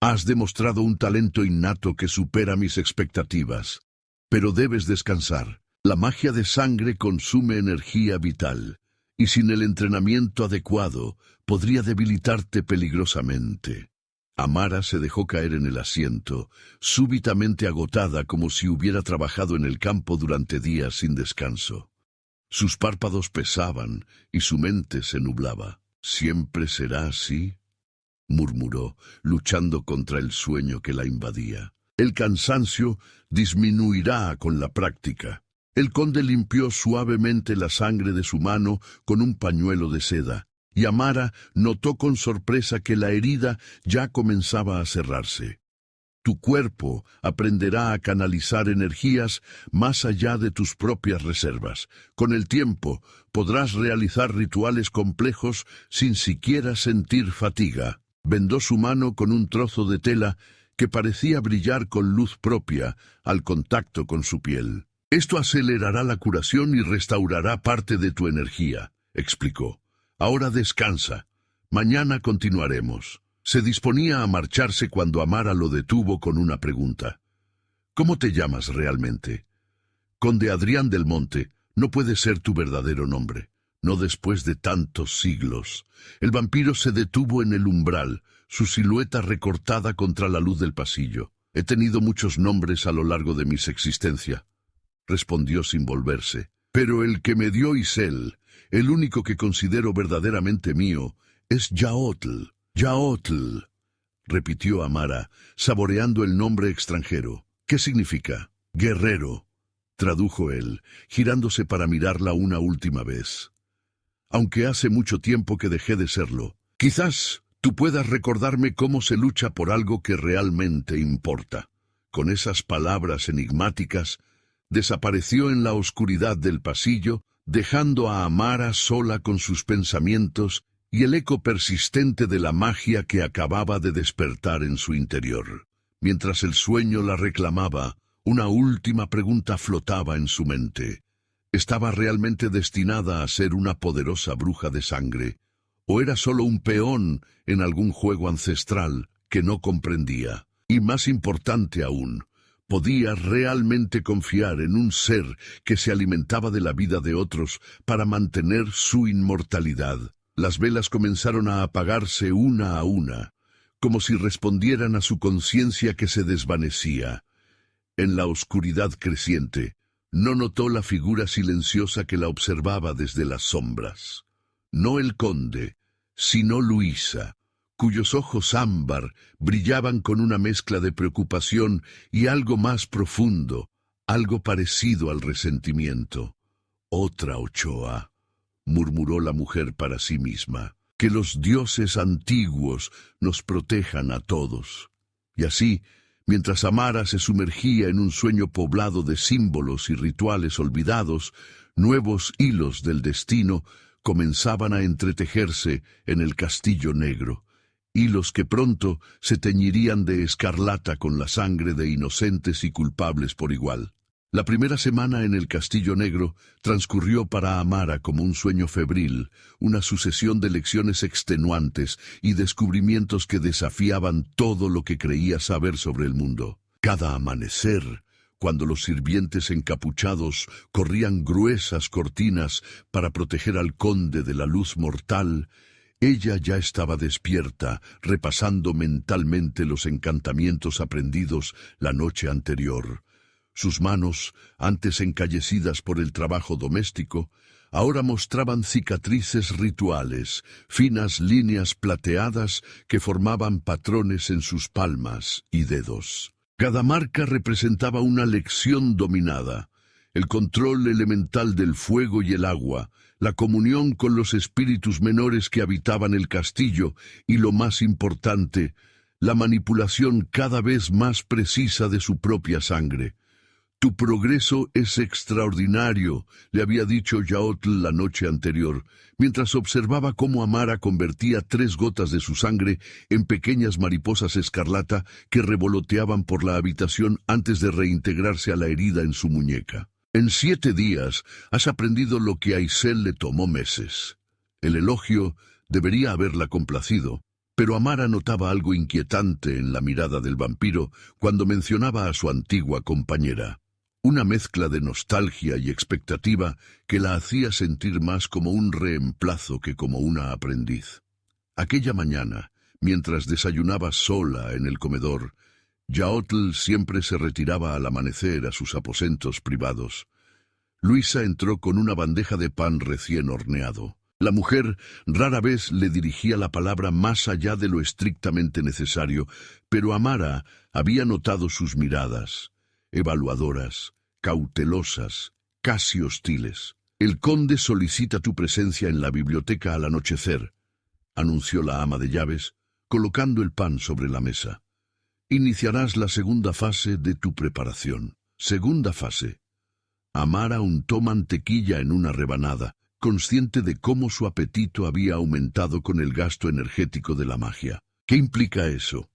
«Has demostrado un talento innato que supera mis expectativas, pero debes descansar. La magia de sangre consume energía vital, y sin el entrenamiento adecuado podría debilitarte peligrosamente». Amara se dejó caer en el asiento, súbitamente agotada como si hubiera trabajado en el campo durante días sin descanso. Sus párpados pesaban y su mente se nublaba. «¿Siempre será así?», murmuró, luchando contra el sueño que la invadía. «El cansancio disminuirá con la práctica». El conde limpió suavemente la sangre de su mano con un pañuelo de seda, y Amara notó con sorpresa que la herida ya comenzaba a cerrarse. «Tu cuerpo aprenderá a canalizar energías más allá de tus propias reservas. Con el tiempo podrás realizar rituales complejos sin siquiera sentir fatiga». Vendó su mano con un trozo de tela que parecía brillar con luz propia al contacto con su piel. Esto acelerará la curación y restaurará parte de tu energía, explicó. Ahora descansa. Mañana continuaremos. Se disponía a marcharse cuando Amara lo detuvo con una pregunta. ¿Cómo te llamas realmente? Conde Adrián del Monte, no puede ser tu verdadero nombre. No después de tantos siglos. El vampiro se detuvo en el umbral, su silueta recortada contra la luz del pasillo. He tenido muchos nombres a lo largo de mis existencia, respondió sin volverse. Pero el que me dio Isel, el único que considero verdaderamente mío, es Yaotl. Yaotl, repitió Amara, saboreando el nombre extranjero. ¿Qué significa? Guerrero, tradujo él, girándose para mirarla una última vez. Aunque hace mucho tiempo que dejé de serlo, quizás tú puedas recordarme cómo se lucha por algo que realmente importa. Con esas palabras enigmáticas, desapareció en la oscuridad del pasillo, dejando a Amara sola con sus pensamientos y el eco persistente de la magia que acababa de despertar en su interior. Mientras el sueño la reclamaba, una última pregunta flotaba en su mente. ¿Estaba realmente destinada a ser una poderosa bruja de sangre? ¿O era solo un peón en algún juego ancestral que no comprendía? Y más importante aún, ¿podía realmente confiar en un ser que se alimentaba de la vida de otros para mantener su inmortalidad? Las velas comenzaron a apagarse una a una, como si respondieran a su conciencia que se desvanecía. En la oscuridad creciente, no notó la figura silenciosa que la observaba desde las sombras. No el conde, sino Luisa, cuyos ojos ámbar brillaban con una mezcla de preocupación y algo más profundo, algo parecido al resentimiento. «Otra Ochoa», murmuró la mujer para sí misma. «Que los dioses antiguos nos protejan a todos». Y así, mientras Amara se sumergía en un sueño poblado de símbolos y rituales olvidados, nuevos hilos del destino comenzaban a entretejerse en el Castillo Negro, hilos que pronto se teñirían de escarlata con la sangre de inocentes y culpables por igual. La primera semana en el Castillo Negro transcurrió para Amara como un sueño febril, una sucesión de lecciones extenuantes y descubrimientos que desafiaban todo lo que creía saber sobre el mundo. Cada amanecer, cuando los sirvientes encapuchados corrían gruesas cortinas para proteger al conde de la luz mortal, ella ya estaba despierta, repasando mentalmente los encantamientos aprendidos la noche anterior. Sus manos, antes encallecidas por el trabajo doméstico, ahora mostraban cicatrices rituales, finas líneas plateadas que formaban patrones en sus palmas y dedos. Cada marca representaba una lección dominada: el control elemental del fuego y el agua, la comunión con los espíritus menores que habitaban el castillo y, lo más importante, la manipulación cada vez más precisa de su propia sangre. «Tu progreso es extraordinario», le había dicho Yaotl la noche anterior, mientras observaba cómo Amara convertía 3 gotas de su sangre en pequeñas mariposas escarlata que revoloteaban por la habitación antes de reintegrarse a la herida en su muñeca. «En 7 días has aprendido lo que a Isel le tomó meses». El elogio debería haberla complacido, pero Amara notaba algo inquietante en la mirada del vampiro cuando mencionaba a su antigua compañera. Una mezcla de nostalgia y expectativa que la hacía sentir más como un reemplazo que como una aprendiz. Aquella mañana, mientras desayunaba sola en el comedor, Yaotl siempre se retiraba al amanecer a sus aposentos privados. Luisa entró con una bandeja de pan recién horneado. La mujer rara vez le dirigía la palabra más allá de lo estrictamente necesario, pero Amara había notado sus miradas, evaluadoras, cautelosas, casi hostiles. «El conde solicita tu presencia en la biblioteca al anochecer», anunció la ama de llaves, colocando el pan sobre la mesa. «Iniciarás la segunda fase de tu preparación». Segunda fase. Amara untó mantequilla en una rebanada, consciente de cómo su apetito había aumentado con el gasto energético de la magia. «¿Qué implica eso?»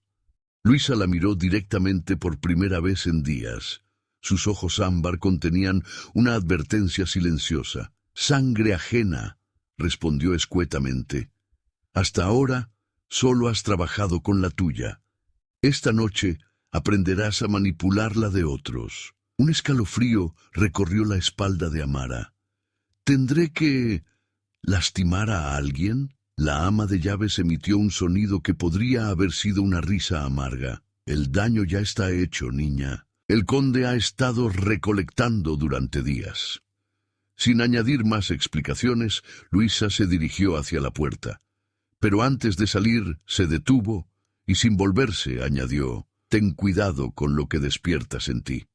Luisa la miró directamente por primera vez en días. Sus ojos ámbar contenían una advertencia silenciosa. «Sangre ajena», respondió escuetamente. «Hasta ahora solo has trabajado con la tuya. Esta noche aprenderás a manipular la de otros». Un escalofrío recorrió la espalda de Amara. «¿Tendré que lastimar a alguien?» La ama de llaves emitió un sonido que podría haber sido una risa amarga. «El daño ya está hecho, niña. El conde ha estado recolectando durante días». Sin añadir más explicaciones, Luisa se dirigió hacia la puerta. Pero antes de salir, se detuvo y sin volverse añadió: «Ten cuidado con lo que despiertas en ti.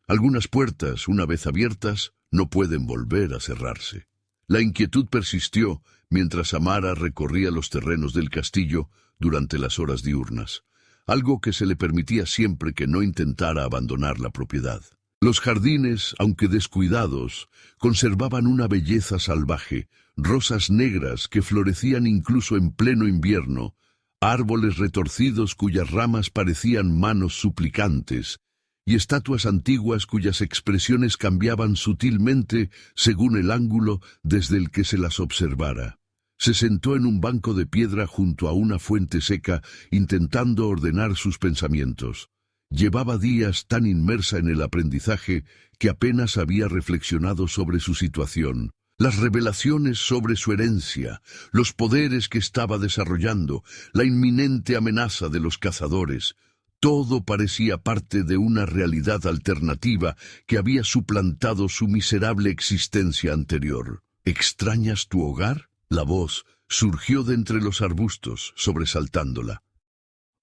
Algunas puertas, una vez abiertas, no pueden volver a cerrarse». La inquietud persistió mientras Amara recorría los terrenos del castillo durante las horas diurnas, algo que se le permitía siempre que no intentara abandonar la propiedad. Los jardines, aunque descuidados, conservaban una belleza salvaje, rosas negras que florecían incluso en pleno invierno, árboles retorcidos cuyas ramas parecían manos suplicantes, y estatuas antiguas cuyas expresiones cambiaban sutilmente según el ángulo desde el que se las observara. Se sentó en un banco de piedra junto a una fuente seca, intentando ordenar sus pensamientos. Llevaba días tan inmersa en el aprendizaje que apenas había reflexionado sobre su situación, las revelaciones sobre su herencia, los poderes que estaba desarrollando, la inminente amenaza de los cazadores. Todo parecía parte de una realidad alternativa que había suplantado su miserable existencia anterior. «¿Extrañas tu hogar?». La voz surgió de entre los arbustos, sobresaltándola.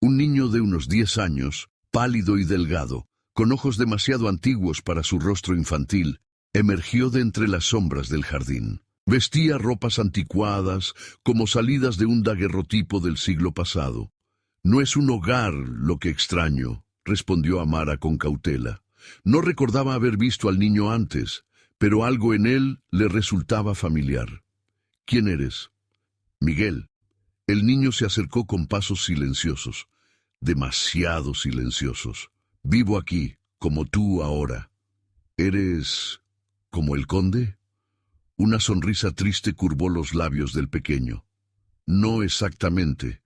Un niño de unos 10 años, pálido y delgado, con ojos demasiado antiguos para su rostro infantil, emergió de entre las sombras del jardín. Vestía ropas anticuadas, como salidas de un daguerrotipo del siglo pasado. «No es un hogar lo que extraño», respondió Amara con cautela. No recordaba haber visto al niño antes, pero algo en él le resultaba familiar. «¿Quién eres?» «Miguel». El niño se acercó con pasos silenciosos, demasiado silenciosos. «Vivo aquí, como tú ahora». «¿Eres como el conde?». Una sonrisa triste curvó los labios del pequeño. «No exactamente.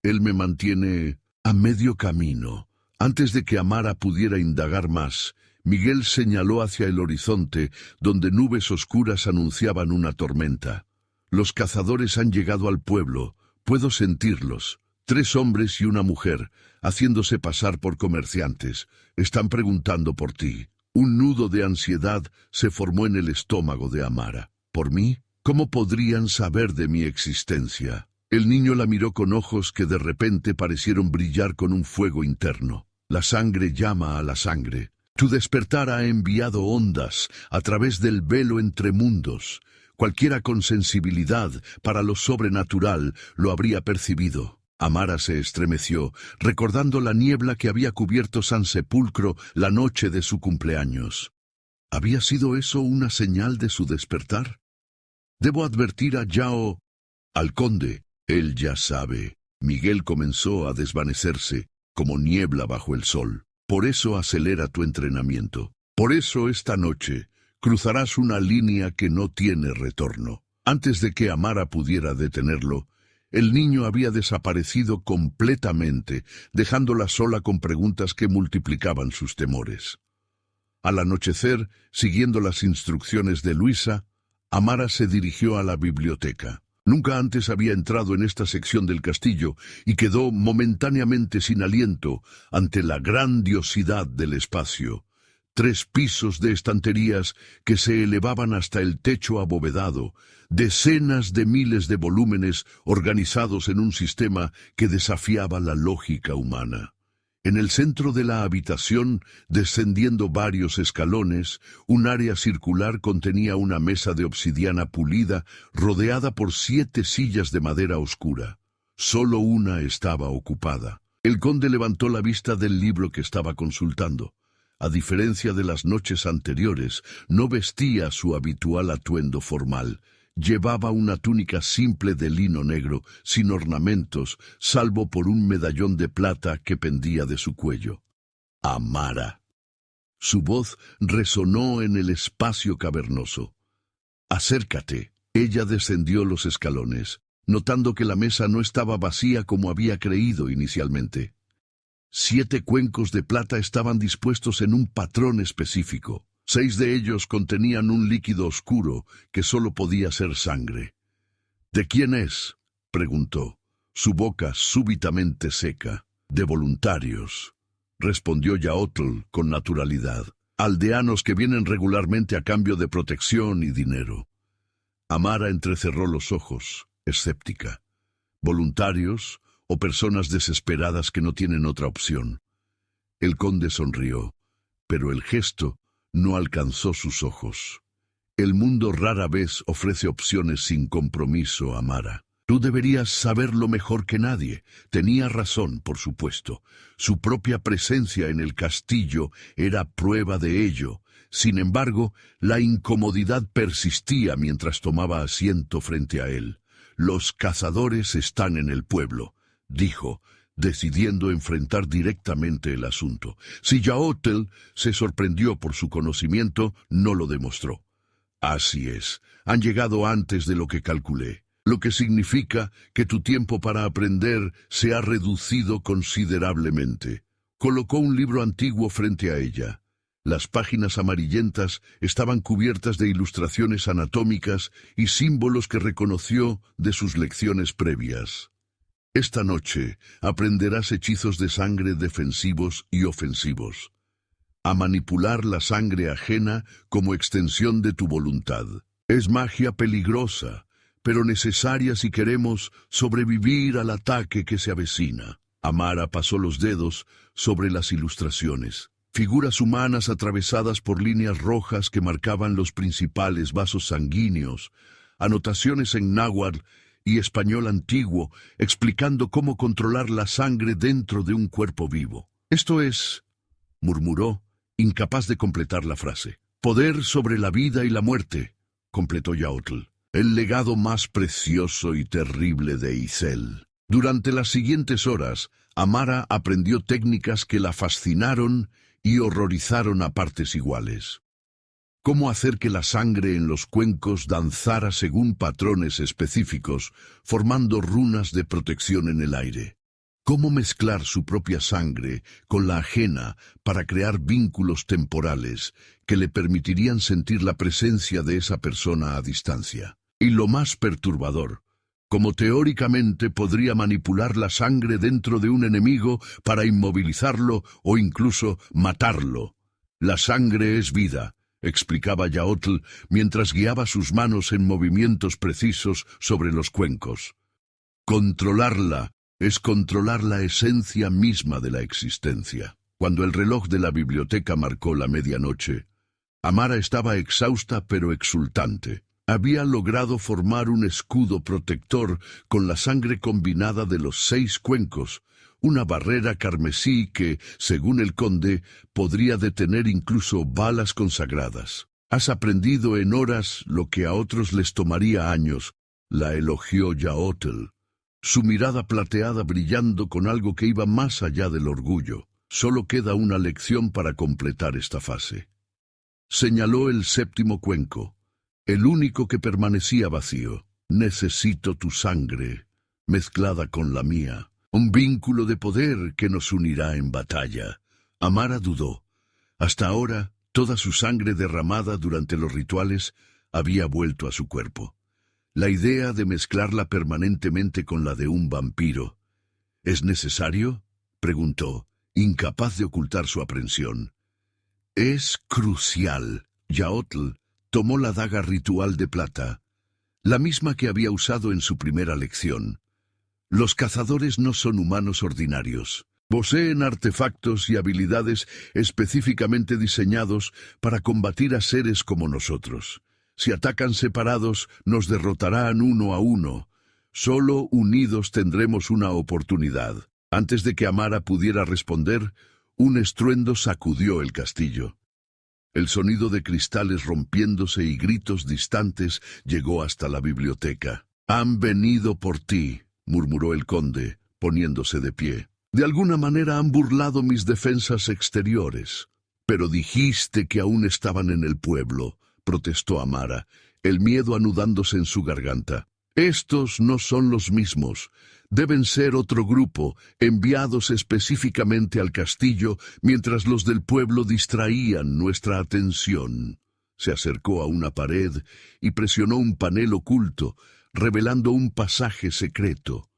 Él me mantiene a medio camino». Antes de que Amara pudiera indagar más, Miguel señaló hacia el horizonte, donde nubes oscuras anunciaban una tormenta. «Los cazadores han llegado al pueblo. Puedo sentirlos. 3 hombres y una mujer, haciéndose pasar por comerciantes. Están preguntando por ti». Un nudo de ansiedad se formó en el estómago de Amara. «¿Por mí? ¿Cómo podrían saber de mi existencia?». El niño la miró con ojos que de repente parecieron brillar con un fuego interno. «La sangre llama a la sangre. Tu despertar ha enviado ondas a través del velo entre mundos. Cualquiera con sensibilidad para lo sobrenatural lo habría percibido». Amara se estremeció, recordando la niebla que había cubierto San Sepulcro la noche de su cumpleaños. ¿Había sido eso una señal de su despertar? «Debo advertir a Yao, al conde». «Él ya sabe». Miguel comenzó a desvanecerse, como niebla bajo el sol. «Por eso acelera tu entrenamiento. Por eso esta noche cruzarás una línea que no tiene retorno». Antes de que Amara pudiera detenerlo, el niño había desaparecido completamente, dejándola sola con preguntas que multiplicaban sus temores. Al anochecer, siguiendo las instrucciones de Luisa, Amara se dirigió a la biblioteca. Nunca antes había entrado en esta sección del castillo y quedó momentáneamente sin aliento ante la grandiosidad del espacio. 3 pisos de estanterías que se elevaban hasta el techo abovedado, decenas de miles de volúmenes organizados en un sistema que desafiaba la lógica humana. En el centro de la habitación, descendiendo varios escalones, un área circular contenía una mesa de obsidiana pulida rodeada por 7 sillas de madera oscura. Solo una estaba ocupada. El conde levantó la vista del libro que estaba consultando. A diferencia de las noches anteriores, no vestía su habitual atuendo formal. Llevaba una túnica simple de lino negro, sin ornamentos, salvo por un medallón de plata que pendía de su cuello. Amara. Su voz resonó en el espacio cavernoso. «Acércate». Ella descendió los escalones, notando que la mesa no estaba vacía como había creído inicialmente. 7 cuencos de plata estaban dispuestos en un patrón específico. 6 de ellos contenían un líquido oscuro que solo podía ser sangre. «¿De quién es?», preguntó, su boca súbitamente seca. «De voluntarios», respondió Yaotl con naturalidad. «Aldeanos que vienen regularmente a cambio de protección y dinero». Amara entrecerró los ojos, escéptica. ¿Voluntarios o personas desesperadas que no tienen otra opción? El conde sonrió, pero el gesto no alcanzó sus ojos. «El mundo rara vez ofrece opciones sin compromiso, Amara. Tú deberías saberlo mejor que nadie». Tenía razón, por supuesto. Su propia presencia en el castillo era prueba de ello. Sin embargo, la incomodidad persistía mientras tomaba asiento frente a él. «Los cazadores están en el pueblo», dijo, decidiendo enfrentar directamente el asunto. Si Yaotl se sorprendió por su conocimiento, no lo demostró. «Así es, han llegado antes de lo que calculé, lo que significa que tu tiempo para aprender se ha reducido considerablemente». Colocó un libro antiguo frente a ella. Las páginas amarillentas estaban cubiertas de ilustraciones anatómicas y símbolos que reconoció de sus lecciones previas. «Esta noche aprenderás hechizos de sangre defensivos y ofensivos. A manipular la sangre ajena como extensión de tu voluntad. Es magia peligrosa, pero necesaria si queremos sobrevivir al ataque que se avecina». Amara pasó los dedos sobre las ilustraciones. Figuras humanas atravesadas por líneas rojas que marcaban los principales vasos sanguíneos, anotaciones en náhuatl y español antiguo explicando cómo controlar la sangre dentro de un cuerpo vivo. «Esto es», murmuró, incapaz de completar la frase. «Poder sobre la vida y la muerte», completó Yaotl. «El legado más precioso y terrible de Icel». Durante las siguientes horas, Amara aprendió técnicas que la fascinaron y horrorizaron a partes iguales. Cómo hacer que la sangre en los cuencos danzara según patrones específicos, formando runas de protección en el aire. Cómo mezclar su propia sangre con la ajena para crear vínculos temporales que le permitirían sentir la presencia de esa persona a distancia. Y lo más perturbador, cómo teóricamente podría manipular la sangre dentro de un enemigo para inmovilizarlo o incluso matarlo. «La sangre es vida», explicaba Yaotl mientras guiaba sus manos en movimientos precisos sobre los cuencos. «Controlarla es controlar la esencia misma de la existencia». Cuando el reloj de la biblioteca marcó la medianoche, Amara estaba exhausta pero exultante. Había logrado formar un escudo protector con la sangre combinada de los 6 cuencos, una barrera carmesí que, según el conde, podría detener incluso balas consagradas. «Has aprendido en horas lo que a otros les tomaría años», la elogió Yaotl, su mirada plateada brillando con algo que iba más allá del orgullo. «Solo queda una lección para completar esta fase». Señaló el 7º cuenco, el único que permanecía vacío. «Necesito tu sangre, mezclada con la mía, un vínculo de poder que nos unirá en batalla». Amara dudó. Hasta ahora, toda su sangre derramada durante los rituales había vuelto a su cuerpo. La idea de mezclarla permanentemente con la de un vampiro. «¿Es necesario?», preguntó, incapaz de ocultar su aprensión. «Es crucial». Yaotl tomó la daga ritual de plata, la misma que había usado en su primera lección. «Los cazadores no son humanos ordinarios. Poseen artefactos y habilidades específicamente diseñados para combatir a seres como nosotros. Si atacan separados, nos derrotarán uno a uno. Solo unidos tendremos una oportunidad». Antes de que Amara pudiera responder, un estruendo sacudió el castillo. El sonido de cristales rompiéndose y gritos distantes llegó hasta la biblioteca. «Han venido por ti», murmuró el conde, poniéndose de pie. «De alguna manera han burlado mis defensas exteriores. Pero dijiste que aún estaban en el pueblo, protestó Amara, el miedo anudándose en su garganta. Estos no son los mismos. Deben ser otro grupo, enviados específicamente al castillo mientras los del pueblo distraían nuestra atención. Se acercó a una pared y presionó un panel oculto, revelando un pasaje secreto.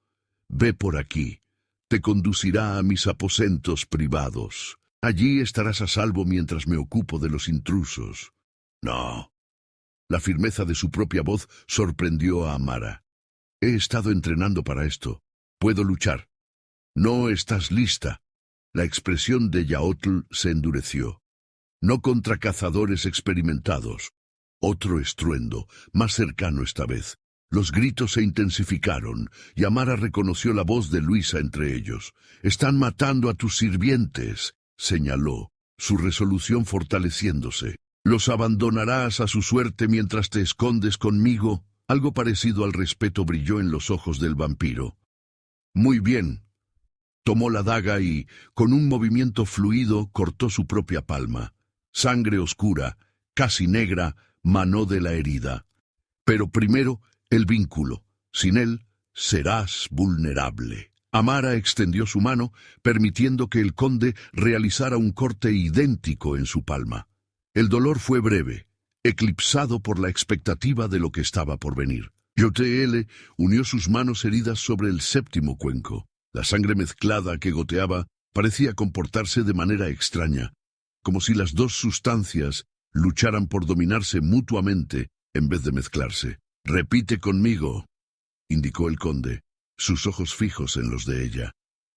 Ve por aquí. Te conducirá a mis aposentos privados. Allí estarás a salvo mientras me ocupo de los intrusos. No. La firmeza de su propia voz sorprendió a Amara. He estado entrenando para esto. Puedo luchar. No estás lista. La expresión de Yaotl se endureció. No contra cazadores experimentados. Otro estruendo, más cercano esta vez. Los gritos se intensificaron, y Amara reconoció la voz de Luisa entre ellos. «Están matando a tus sirvientes», señaló, su resolución fortaleciéndose. «¿Los abandonarás a su suerte mientras te escondes conmigo?» Algo parecido al respeto brilló en los ojos del vampiro. «Muy bien». Tomó la daga y, con un movimiento fluido, cortó su propia palma. Sangre oscura, casi negra, manó de la herida. Pero primero, el vínculo. Sin él, serás vulnerable. Amara extendió su mano, permitiendo que el conde realizara un corte idéntico en su palma. El dolor fue breve, eclipsado por la expectativa de lo que estaba por venir. Yaotl unió sus manos heridas sobre el séptimo cuenco. La sangre mezclada que goteaba parecía comportarse de manera extraña, como si las dos sustancias lucharan por dominarse mutuamente en vez de mezclarse. «Repite conmigo», indicó el conde, sus ojos fijos en los de ella.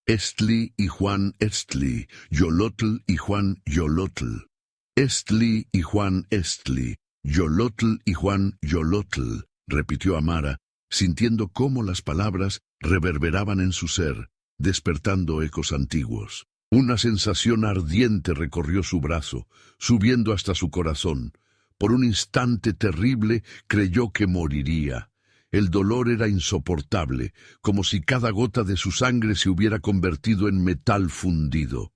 «Estli y Juan Estli, Yolotl y Juan Yolotl. Estli y Juan Estli, Yolotl y Juan Yolotl», repitió Amara, sintiendo cómo las palabras reverberaban en su ser, despertando ecos antiguos. Una sensación ardiente recorrió su brazo, subiendo hasta su corazón. Por un instante terrible creyó que moriría. El dolor era insoportable, como si cada gota de su sangre se hubiera convertido en metal fundido.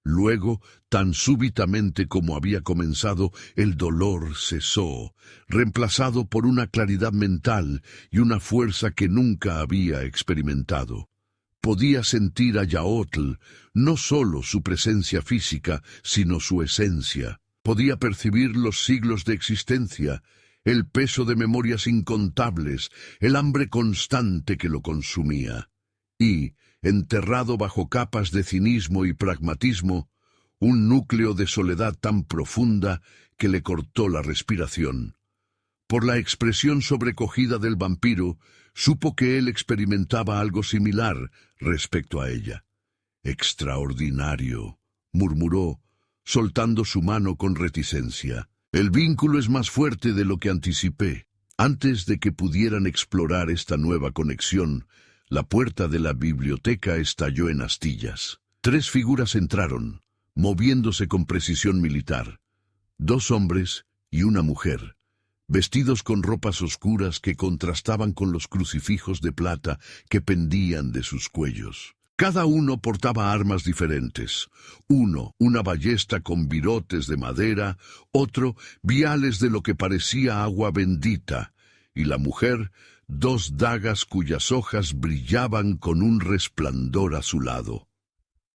Luego, tan súbitamente como había comenzado, el dolor cesó, reemplazado por una claridad mental y una fuerza que nunca había experimentado. Podía sentir a Yaotl, no solo su presencia física, sino su esencia. Podía percibir los siglos de existencia, el peso de memorias incontables, el hambre constante que lo consumía. Y, enterrado bajo capas de cinismo y pragmatismo, un núcleo de soledad tan profunda que le cortó la respiración. Por la expresión sobrecogida del vampiro, supo que él experimentaba algo similar respecto a ella. «Extraordinario», murmuró, soltando su mano con reticencia. «El vínculo es más fuerte de lo que anticipé». Antes de que pudieran explorar esta nueva conexión, la puerta de la biblioteca estalló en astillas. 3 figuras entraron, moviéndose con precisión militar. 2 hombres y una mujer, vestidos con ropas oscuras que contrastaban con los crucifijos de plata que pendían de sus cuellos. Cada uno portaba armas diferentes. Uno, una ballesta con virotes de madera, otro, viales de lo que parecía agua bendita, y la mujer, 2 dagas cuyas hojas brillaban con un resplandor azulado.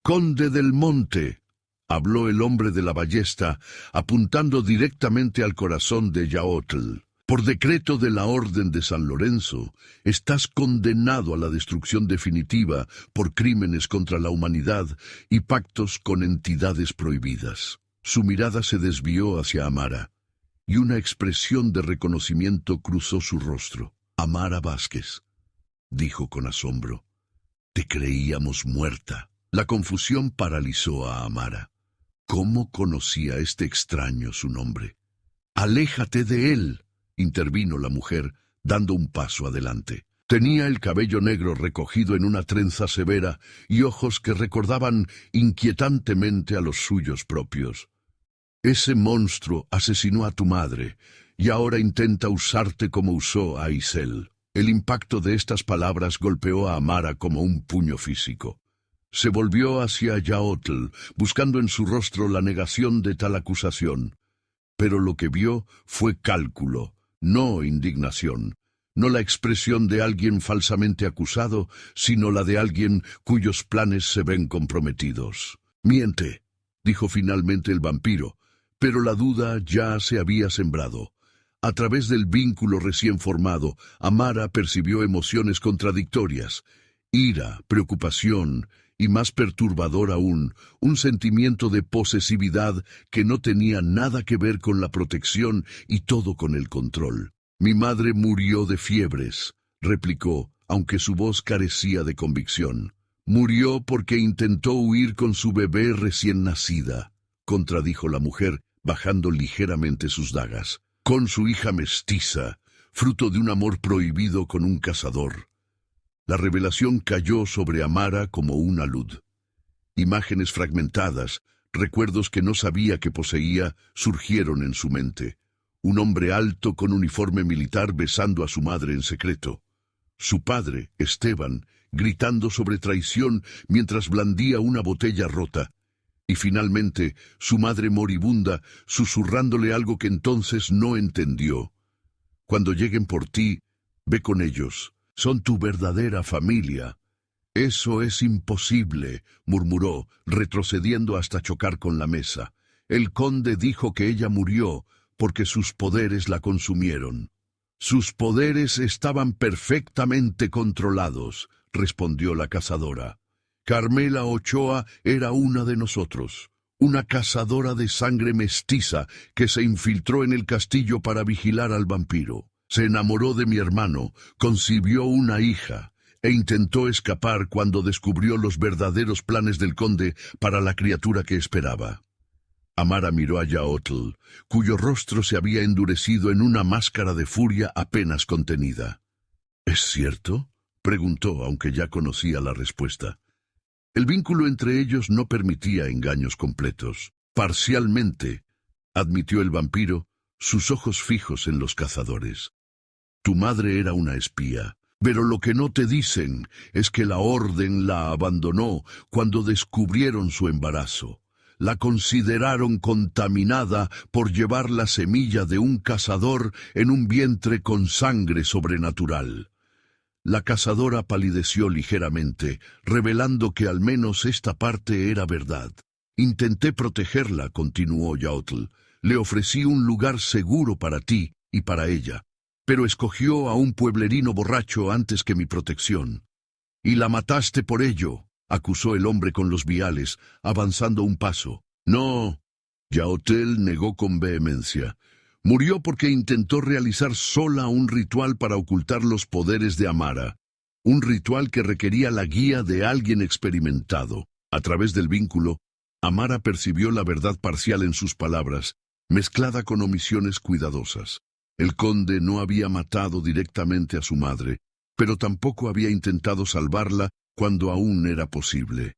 «Conde del Monte», habló el hombre de la ballesta, apuntando directamente al corazón de Yaotl. «Por decreto de la Orden de San Lorenzo, estás condenado a la destrucción definitiva por crímenes contra la humanidad y pactos con entidades prohibidas». Su mirada se desvió hacia Amara, y una expresión de reconocimiento cruzó su rostro. «Amara Vázquez», dijo con asombro, «te creíamos muerta». La confusión paralizó a Amara. ¿Cómo conocía este extraño su nombre? «Aléjate de él», intervino la mujer, dando un paso adelante. Tenía el cabello negro recogido en una trenza severa y ojos que recordaban inquietantemente a los suyos propios. «Ese monstruo asesinó a tu madre y ahora intenta usarte como usó a Isel». El impacto de estas palabras golpeó a Amara como un puño físico. Se volvió hacia Yaotl, buscando en su rostro la negación de tal acusación. Pero lo que vio fue cálculo, no indignación. No la expresión de alguien falsamente acusado, sino la de alguien cuyos planes se ven comprometidos. «Miente», dijo finalmente el vampiro, pero la duda ya se había sembrado. A través del vínculo recién formado, Amara percibió emociones contradictorias: ira, preocupación y, más perturbador aún, un sentimiento de posesividad que no tenía nada que ver con la protección y todo con el control. «Mi madre murió de fiebres», replicó, aunque su voz carecía de convicción. «Murió porque intentó huir con su bebé recién nacida», contradijo la mujer, bajando ligeramente sus dagas. «Con su hija mestiza, fruto de un amor prohibido con un cazador». La revelación cayó sobre Amara como una luz. Imágenes fragmentadas, recuerdos que no sabía que poseía, surgieron en su mente. Un hombre alto con uniforme militar besando a su madre en secreto. Su padre, Esteban, gritando sobre traición mientras blandía una botella rota. Y finalmente, su madre moribunda, susurrándole algo que entonces no entendió. «Cuando lleguen por ti, ve con ellos. Son tu verdadera familia». «Eso es imposible», murmuró, retrocediendo hasta chocar con la mesa. «El conde dijo que ella murió porque sus poderes la consumieron». «Sus poderes estaban perfectamente controlados», respondió la cazadora. «Carmela Ochoa era una de nosotros, una cazadora de sangre mestiza que se infiltró en el castillo para vigilar al vampiro. Se enamoró de mi hermano, concibió una hija e intentó escapar cuando descubrió los verdaderos planes del conde para la criatura que esperaba». Amara miró a Yaotl, cuyo rostro se había endurecido en una máscara de furia apenas contenida. «¿Es cierto?», preguntó, aunque ya conocía la respuesta. El vínculo entre ellos no permitía engaños completos. «Parcialmente», admitió el vampiro, sus ojos fijos en los cazadores. «Tu madre era una espía, pero lo que no te dicen es que la orden la abandonó cuando descubrieron su embarazo. La consideraron contaminada por llevar la semilla de un cazador en un vientre con sangre sobrenatural». La cazadora palideció ligeramente, revelando que al menos esta parte era verdad. «Intenté protegerla», continuó Yaotl. «Le ofrecí un lugar seguro para ti y para ella, pero escogió a un pueblerino borracho antes que mi protección». «Y la mataste por ello», acusó el hombre con los viales, avanzando un paso. «No», Yaotl negó con vehemencia. «Murió porque intentó realizar sola un ritual para ocultar los poderes de Amara. Un ritual que requería la guía de alguien experimentado». A través del vínculo, Amara percibió la verdad parcial en sus palabras, mezclada con omisiones cuidadosas. El conde no había matado directamente a su madre, pero tampoco había intentado salvarla cuando aún era posible.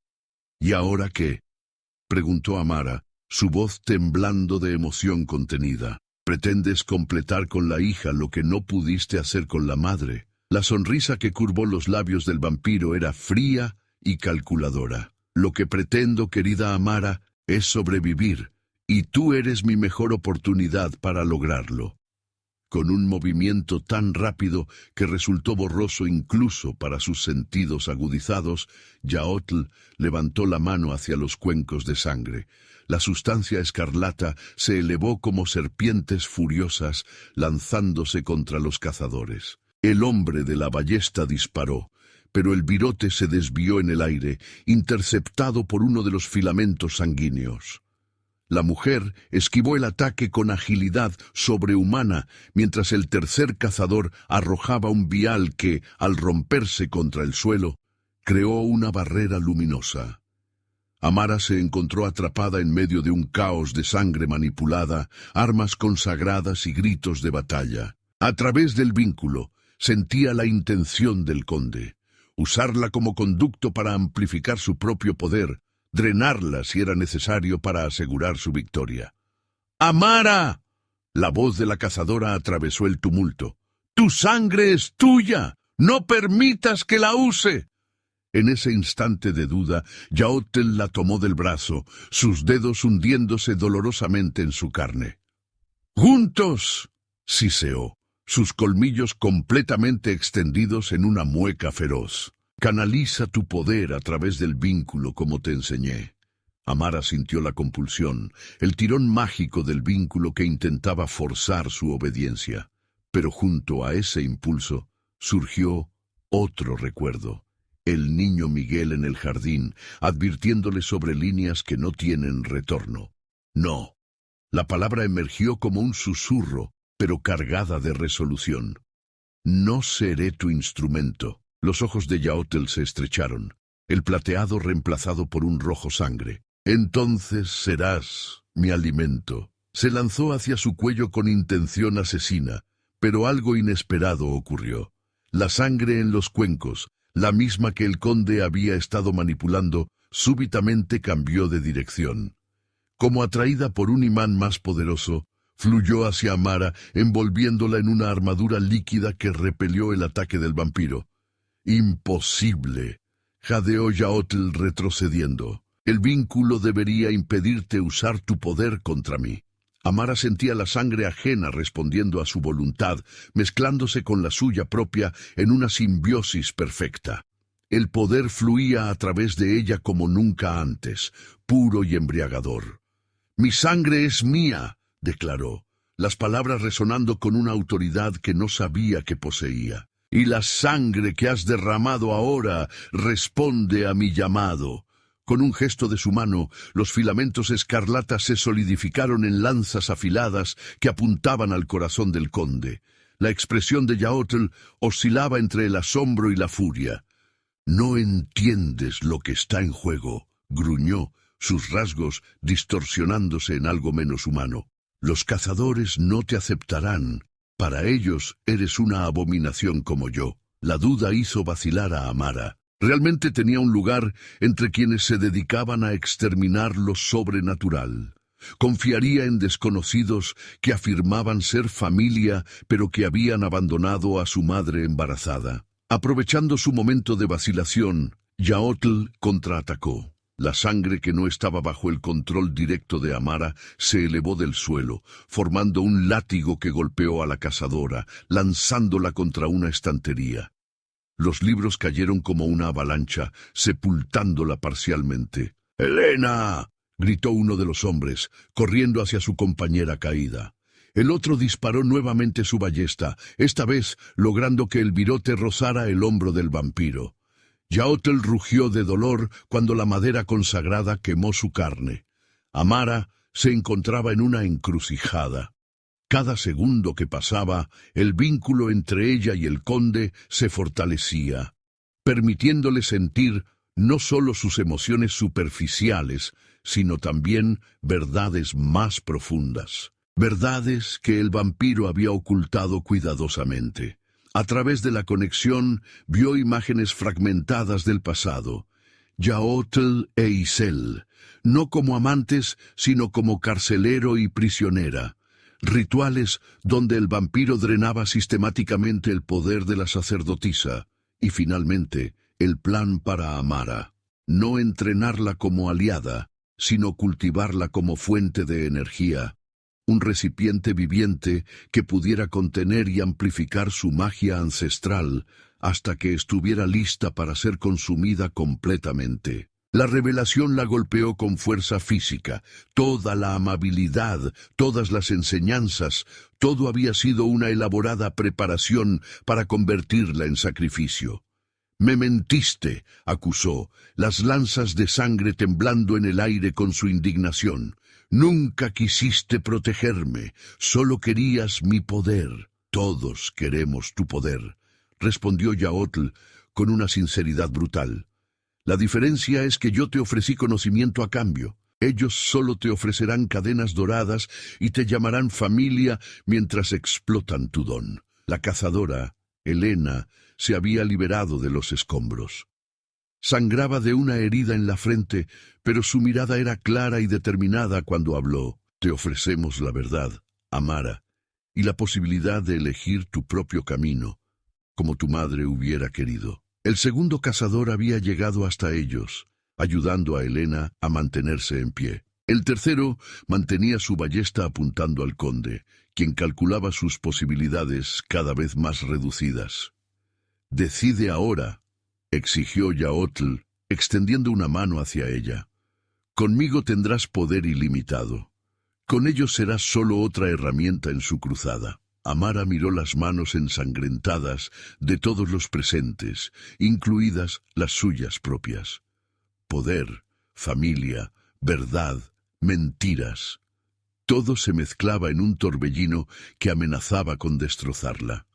«¿Y ahora qué?», preguntó Amara, su voz temblando de emoción contenida. «¿Pretendes completar con la hija lo que no pudiste hacer con la madre?». La sonrisa que curvó los labios del vampiro era fría y calculadora. «Lo que pretendo, querida Amara, es sobrevivir, y tú eres mi mejor oportunidad para lograrlo». Con un movimiento tan rápido que resultó borroso incluso para sus sentidos agudizados, Yaotl levantó la mano hacia los cuencos de sangre. La sustancia escarlata se elevó como serpientes furiosas, lanzándose contra los cazadores. El hombre de la ballesta disparó, pero el virote se desvió en el aire, interceptado por uno de los filamentos sanguíneos. La mujer esquivó el ataque con agilidad sobrehumana, mientras el tercer cazador arrojaba un vial que, al romperse contra el suelo, creó una barrera luminosa. Amara se encontró atrapada en medio de un caos de sangre manipulada, armas consagradas y gritos de batalla. A través del vínculo, sentía la intención del conde: usarla como conducto para amplificar su propio poder, drenarla si era necesario para asegurar su victoria. «¡Amara!», la voz de la cazadora atravesó el tumulto. «¡Tu sangre es tuya! ¡No permitas que la use!». En ese instante de duda, Yaotl la tomó del brazo, sus dedos hundiéndose dolorosamente en su carne. ¡Juntos!, siseó, sus colmillos completamente extendidos en una mueca feroz. Canaliza tu poder a través del vínculo como te enseñé. Amara sintió la compulsión, el tirón mágico del vínculo que intentaba forzar su obediencia. Pero junto a ese impulso surgió otro recuerdo. El niño Miguel en el jardín, advirtiéndole sobre líneas que no tienen retorno. No. La palabra emergió como un susurro, pero cargada de resolución. No seré tu instrumento. Los ojos de Yaotl se estrecharon, el plateado reemplazado por un rojo sangre. Entonces serás mi alimento. Se lanzó hacia su cuello con intención asesina, pero algo inesperado ocurrió. La sangre en los cuencos, la misma que el conde había estado manipulando, súbitamente cambió de dirección. Como atraída por un imán más poderoso, fluyó hacia Amara, envolviéndola en una armadura líquida que repelió el ataque del vampiro. «Imposible», jadeó Yaotl retrocediendo. «El vínculo debería impedirte usar tu poder contra mí». Amara sentía la sangre ajena respondiendo a su voluntad, mezclándose con la suya propia en una simbiosis perfecta. El poder fluía a través de ella como nunca antes, puro y embriagador. «Mi sangre es mía», declaró, las palabras resonando con una autoridad que no sabía que poseía. «Y la sangre que has derramado ahora responde a mi llamado». Con un gesto de su mano, los filamentos escarlatas se solidificaron en lanzas afiladas que apuntaban al corazón del conde. La expresión de Yaotl oscilaba entre el asombro y la furia. «No entiendes lo que está en juego», gruñó, sus rasgos distorsionándose en algo menos humano. «Los cazadores no te aceptarán. Para ellos eres una abominación como yo». La duda hizo vacilar a Amara. Realmente tenía un lugar entre quienes se dedicaban a exterminar lo sobrenatural. Confiaría en desconocidos que afirmaban ser familia, pero que habían abandonado a su madre embarazada. Aprovechando su momento de vacilación, Yaotl contraatacó. La sangre que no estaba bajo el control directo de Amara se elevó del suelo, formando un látigo que golpeó a la cazadora, lanzándola contra una estantería. Los libros cayeron como una avalancha, sepultándola parcialmente. «¡Helena!», gritó uno de los hombres, corriendo hacia su compañera caída. El otro disparó nuevamente su ballesta, esta vez logrando que el virote rozara el hombro del vampiro. Yaotl rugió de dolor cuando la madera consagrada quemó su carne. Amara se encontraba en una encrucijada. Cada segundo que pasaba, el vínculo entre ella y el conde se fortalecía, permitiéndole sentir no solo sus emociones superficiales, sino también verdades más profundas. Verdades que el vampiro había ocultado cuidadosamente. A través de la conexión, vio imágenes fragmentadas del pasado. Yaotl e Isel, no como amantes, sino como carcelero y prisionera. Rituales donde el vampiro drenaba sistemáticamente el poder de la sacerdotisa. Y finalmente, el plan para Amara. No entrenarla como aliada, sino cultivarla como fuente de energía. Un recipiente viviente que pudiera contener y amplificar su magia ancestral hasta que estuviera lista para ser consumida completamente. La revelación la golpeó con fuerza física, toda la amabilidad, todas las enseñanzas, todo había sido una elaborada preparación para convertirla en sacrificio. «Me mentiste», acusó, las lanzas de sangre temblando en el aire con su indignación. «Nunca quisiste protegerme, solo querías mi poder». «Todos queremos tu poder», respondió Yaotl con una sinceridad brutal. «La diferencia es que yo te ofrecí conocimiento a cambio. Ellos solo te ofrecerán cadenas doradas y te llamarán familia mientras explotan tu don». La cazadora, Helena, se había liberado de los escombros. Sangraba de una herida en la frente, pero su mirada era clara y determinada cuando habló. «Te ofrecemos la verdad, Amara, y la posibilidad de elegir tu propio camino, como tu madre hubiera querido». El segundo cazador había llegado hasta ellos, ayudando a Helena a mantenerse en pie. El tercero mantenía su ballesta apuntando al conde, quien calculaba sus posibilidades cada vez más reducidas. «Decide ahora», exigió Yaotl, extendiendo una mano hacia ella. «Conmigo tendrás poder ilimitado. Con ellos serás solo otra herramienta en su cruzada». Amara miró las manos ensangrentadas de todos los presentes, incluidas las suyas propias. Poder, familia, verdad, mentiras. Todo se mezclaba en un torbellino que amenazaba con destrozarla.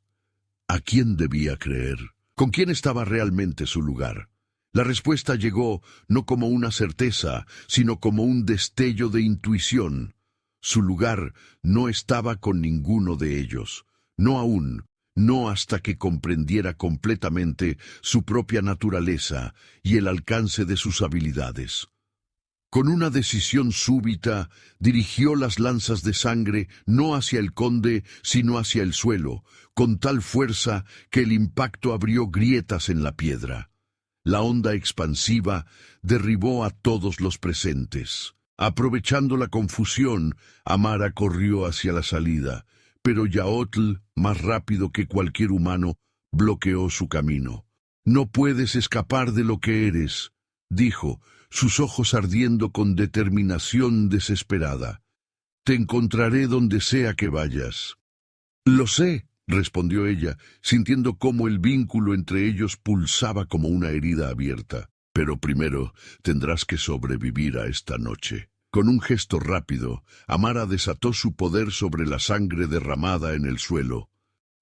¿A quién debía creer? ¿Con quién estaba realmente su lugar? La respuesta llegó no como una certeza, sino como un destello de intuición. Su lugar no estaba con ninguno de ellos, no aún, no hasta que comprendiera completamente su propia naturaleza y el alcance de sus habilidades. Con una decisión súbita, dirigió las lanzas de sangre no hacia el conde, sino hacia el suelo, con tal fuerza que el impacto abrió grietas en la piedra. La onda expansiva derribó a todos los presentes. Aprovechando la confusión, Amara corrió hacia la salida, pero Yaotl, más rápido que cualquier humano, bloqueó su camino. «No puedes escapar de lo que eres», dijo, sus ojos ardiendo con determinación desesperada. «Te encontraré donde sea que vayas». «Lo sé», respondió ella, sintiendo cómo el vínculo entre ellos pulsaba como una herida abierta. «Pero primero tendrás que sobrevivir a esta noche». Con un gesto rápido, Amara desató su poder sobre la sangre derramada en el suelo,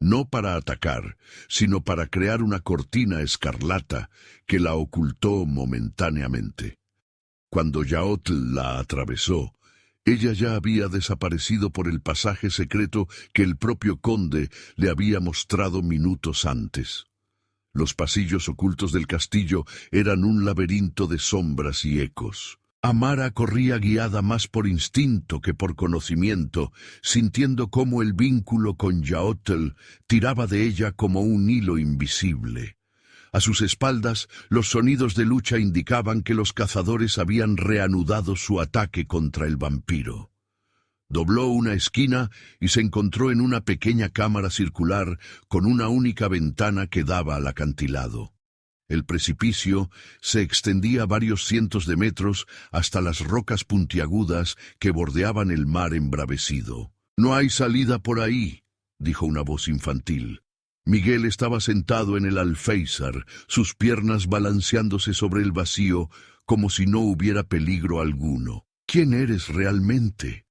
no para atacar, sino para crear una cortina escarlata que la ocultó momentáneamente. Cuando Yaotl la atravesó, ella ya había desaparecido por el pasaje secreto que el propio conde le había mostrado minutos antes. Los pasillos ocultos del castillo eran un laberinto de sombras y ecos. Amara corría guiada más por instinto que por conocimiento, sintiendo cómo el vínculo con Yaotl tiraba de ella como un hilo invisible. A sus espaldas, los sonidos de lucha indicaban que los cazadores habían reanudado su ataque contra el vampiro. Dobló una esquina y se encontró en una pequeña cámara circular con una única ventana que daba al acantilado. El precipicio se extendía varios cientos de metros hasta las rocas puntiagudas que bordeaban el mar embravecido. «No hay salida por ahí», dijo una voz infantil. Miguel estaba sentado en el alféizar, sus piernas balanceándose sobre el vacío, como si no hubiera peligro alguno. «¿Quién eres realmente?»,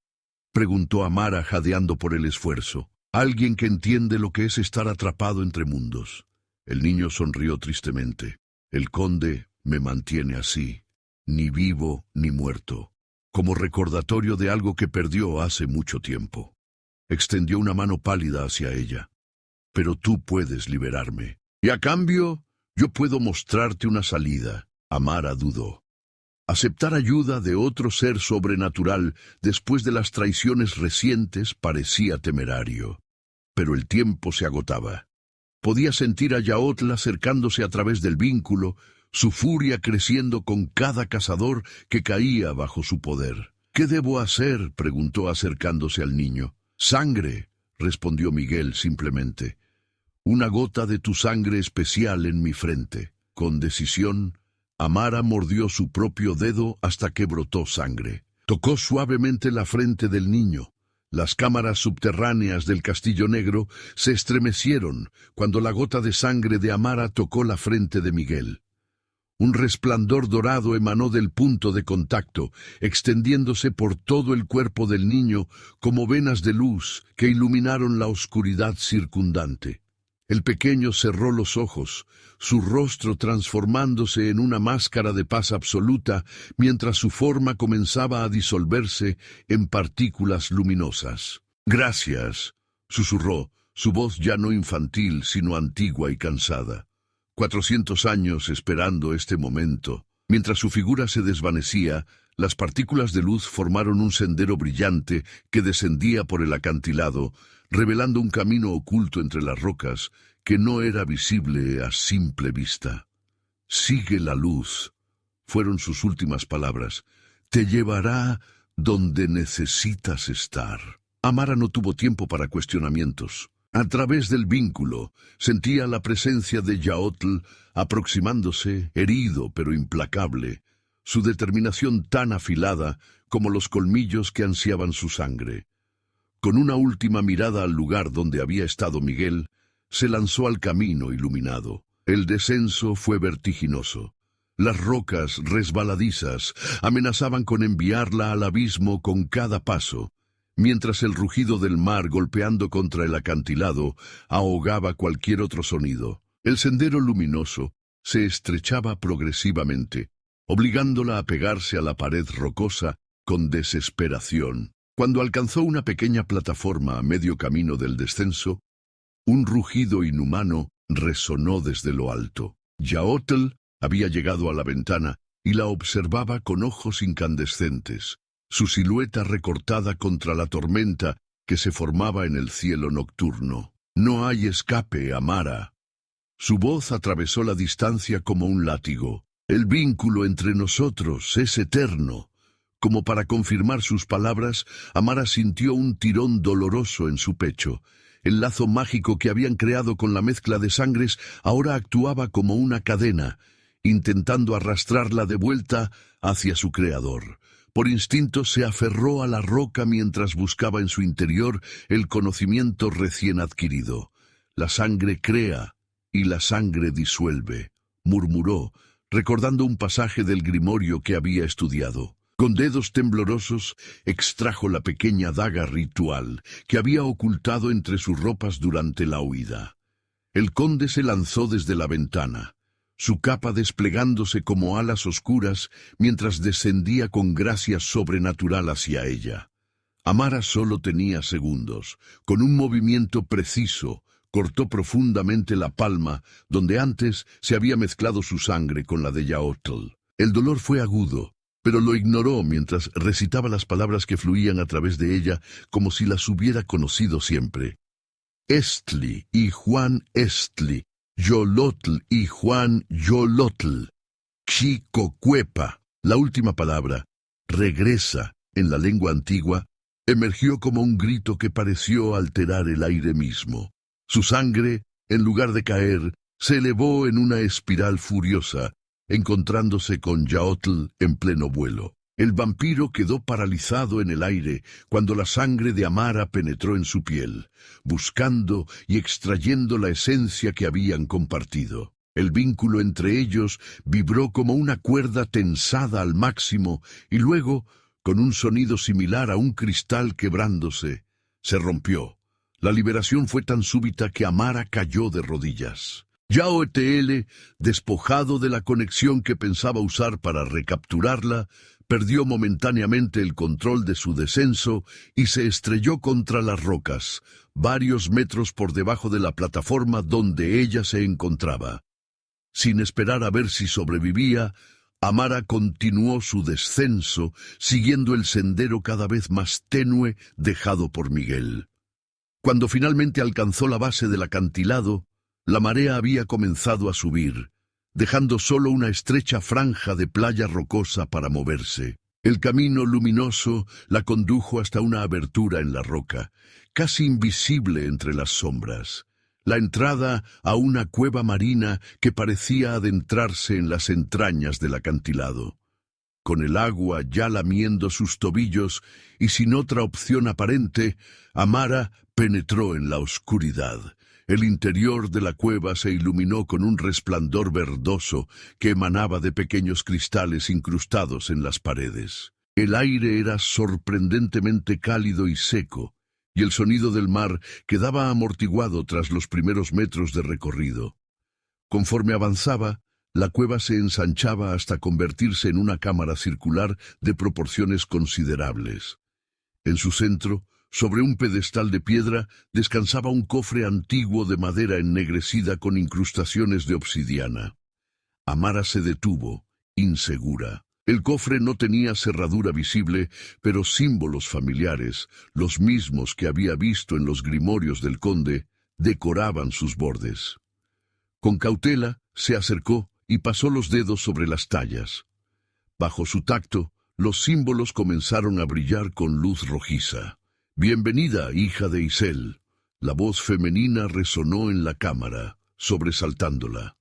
preguntó Amara jadeando por el esfuerzo. «Alguien que entiende lo que es estar atrapado entre mundos». El niño sonrió tristemente. «El conde me mantiene así, ni vivo ni muerto, como recordatorio de algo que perdió hace mucho tiempo». Extendió una mano pálida hacia ella. «Pero tú puedes liberarme. Y a cambio, yo puedo mostrarte una salida». Amara dudó. Aceptar ayuda de otro ser sobrenatural después de las traiciones recientes parecía temerario. Pero el tiempo se agotaba. Podía sentir a Yaotl acercándose a través del vínculo, su furia creciendo con cada cazador que caía bajo su poder. «¿Qué debo hacer?», preguntó acercándose al niño. «Sangre», respondió Miguel simplemente. «Una gota de tu sangre especial en mi frente». Con decisión, Amara mordió su propio dedo hasta que brotó sangre. Tocó suavemente la frente del niño. Las cámaras subterráneas del Castillo Negro se estremecieron cuando la gota de sangre de Amara tocó la frente de Miguel. Un resplandor dorado emanó del punto de contacto, extendiéndose por todo el cuerpo del niño como venas de luz que iluminaron la oscuridad circundante. El pequeño cerró los ojos, su rostro transformándose en una máscara de paz absoluta, mientras su forma comenzaba a disolverse en partículas luminosas. «Gracias», susurró, su voz ya no infantil, sino antigua y cansada. 400 años esperando este momento. Mientras su figura se desvanecía, las partículas de luz formaron un sendero brillante que descendía por el acantilado, revelando un camino oculto entre las rocas que no era visible a simple vista. Sigue la luz, fueron sus últimas palabras. Te llevará donde necesitas estar. Amara no tuvo tiempo para cuestionamientos. A través del vínculo, sentía la presencia de Yaotl aproximándose, herido pero implacable, su determinación tan afilada como los colmillos que ansiaban su sangre. Con una última mirada al lugar donde había estado Miguel, se lanzó al camino iluminado. El descenso fue vertiginoso. Las rocas resbaladizas amenazaban con enviarla al abismo con cada paso, mientras el rugido del mar golpeando contra el acantilado ahogaba cualquier otro sonido. El sendero luminoso se estrechaba progresivamente, obligándola a pegarse a la pared rocosa con desesperación. Cuando alcanzó una pequeña plataforma a medio camino del descenso, un rugido inhumano resonó desde lo alto. Yaotl había llegado a la ventana y la observaba con ojos incandescentes, su silueta recortada contra la tormenta que se formaba en el cielo nocturno. «No hay escape, Amara». Su voz atravesó la distancia como un látigo. «El vínculo entre nosotros es eterno». Como para confirmar sus palabras, Amara sintió un tirón doloroso en su pecho. El lazo mágico que habían creado con la mezcla de sangres ahora actuaba como una cadena, intentando arrastrarla de vuelta hacia su creador. Por instinto se aferró a la roca mientras buscaba en su interior el conocimiento recién adquirido. «La sangre crea y la sangre disuelve», murmuró, recordando un pasaje del grimorio que había estudiado. Con dedos temblorosos extrajo la pequeña daga ritual que había ocultado entre sus ropas durante la huida. El conde se lanzó desde la ventana, su capa desplegándose como alas oscuras mientras descendía con gracia sobrenatural hacia ella. Amara solo tenía segundos. Con un movimiento preciso, cortó profundamente la palma donde antes se había mezclado su sangre con la de Yaotl. El dolor fue agudo, pero lo ignoró mientras recitaba las palabras que fluían a través de ella como si las hubiera conocido siempre. «Estli y Juan Estli, Yolotl y Juan Yolotl, Xicocuepa». La última palabra, regresa, en la lengua antigua, emergió como un grito que pareció alterar el aire mismo. Su sangre, en lugar de caer, se elevó en una espiral furiosa, encontrándose con Yaotl en pleno vuelo. El vampiro quedó paralizado en el aire cuando la sangre de Amara penetró en su piel, buscando y extrayendo la esencia que habían compartido. El vínculo entre ellos vibró como una cuerda tensada al máximo y luego, con un sonido similar a un cristal quebrándose, se rompió. La liberación fue tan súbita que Amara cayó de rodillas. Yaotl, despojado de la conexión que pensaba usar para recapturarla, perdió momentáneamente el control de su descenso y se estrelló contra las rocas, varios metros por debajo de la plataforma donde ella se encontraba. Sin esperar a ver si sobrevivía, Amara continuó su descenso, siguiendo el sendero cada vez más tenue dejado por Miguel. Cuando finalmente alcanzó la base del acantilado, la marea había comenzado a subir, dejando solo una estrecha franja de playa rocosa para moverse. El camino luminoso la condujo hasta una abertura en la roca, casi invisible entre las sombras, la entrada a una cueva marina que parecía adentrarse en las entrañas del acantilado. Con el agua ya lamiendo sus tobillos y sin otra opción aparente, Amara penetró en la oscuridad. El interior de la cueva se iluminó con un resplandor verdoso que emanaba de pequeños cristales incrustados en las paredes. El aire era sorprendentemente cálido y seco, y el sonido del mar quedaba amortiguado tras los primeros metros de recorrido. Conforme avanzaba, la cueva se ensanchaba hasta convertirse en una cámara circular de proporciones considerables. En su centro, sobre un pedestal de piedra, descansaba un cofre antiguo de madera ennegrecida con incrustaciones de obsidiana. Amara se detuvo, insegura. El cofre no tenía cerradura visible, pero símbolos familiares, los mismos que había visto en los grimorios del conde, decoraban sus bordes. Con cautela, se acercó y pasó los dedos sobre las tallas. Bajo su tacto, los símbolos comenzaron a brillar con luz rojiza. «Bienvenida, hija de Isel». La voz femenina resonó en la cámara, sobresaltándola.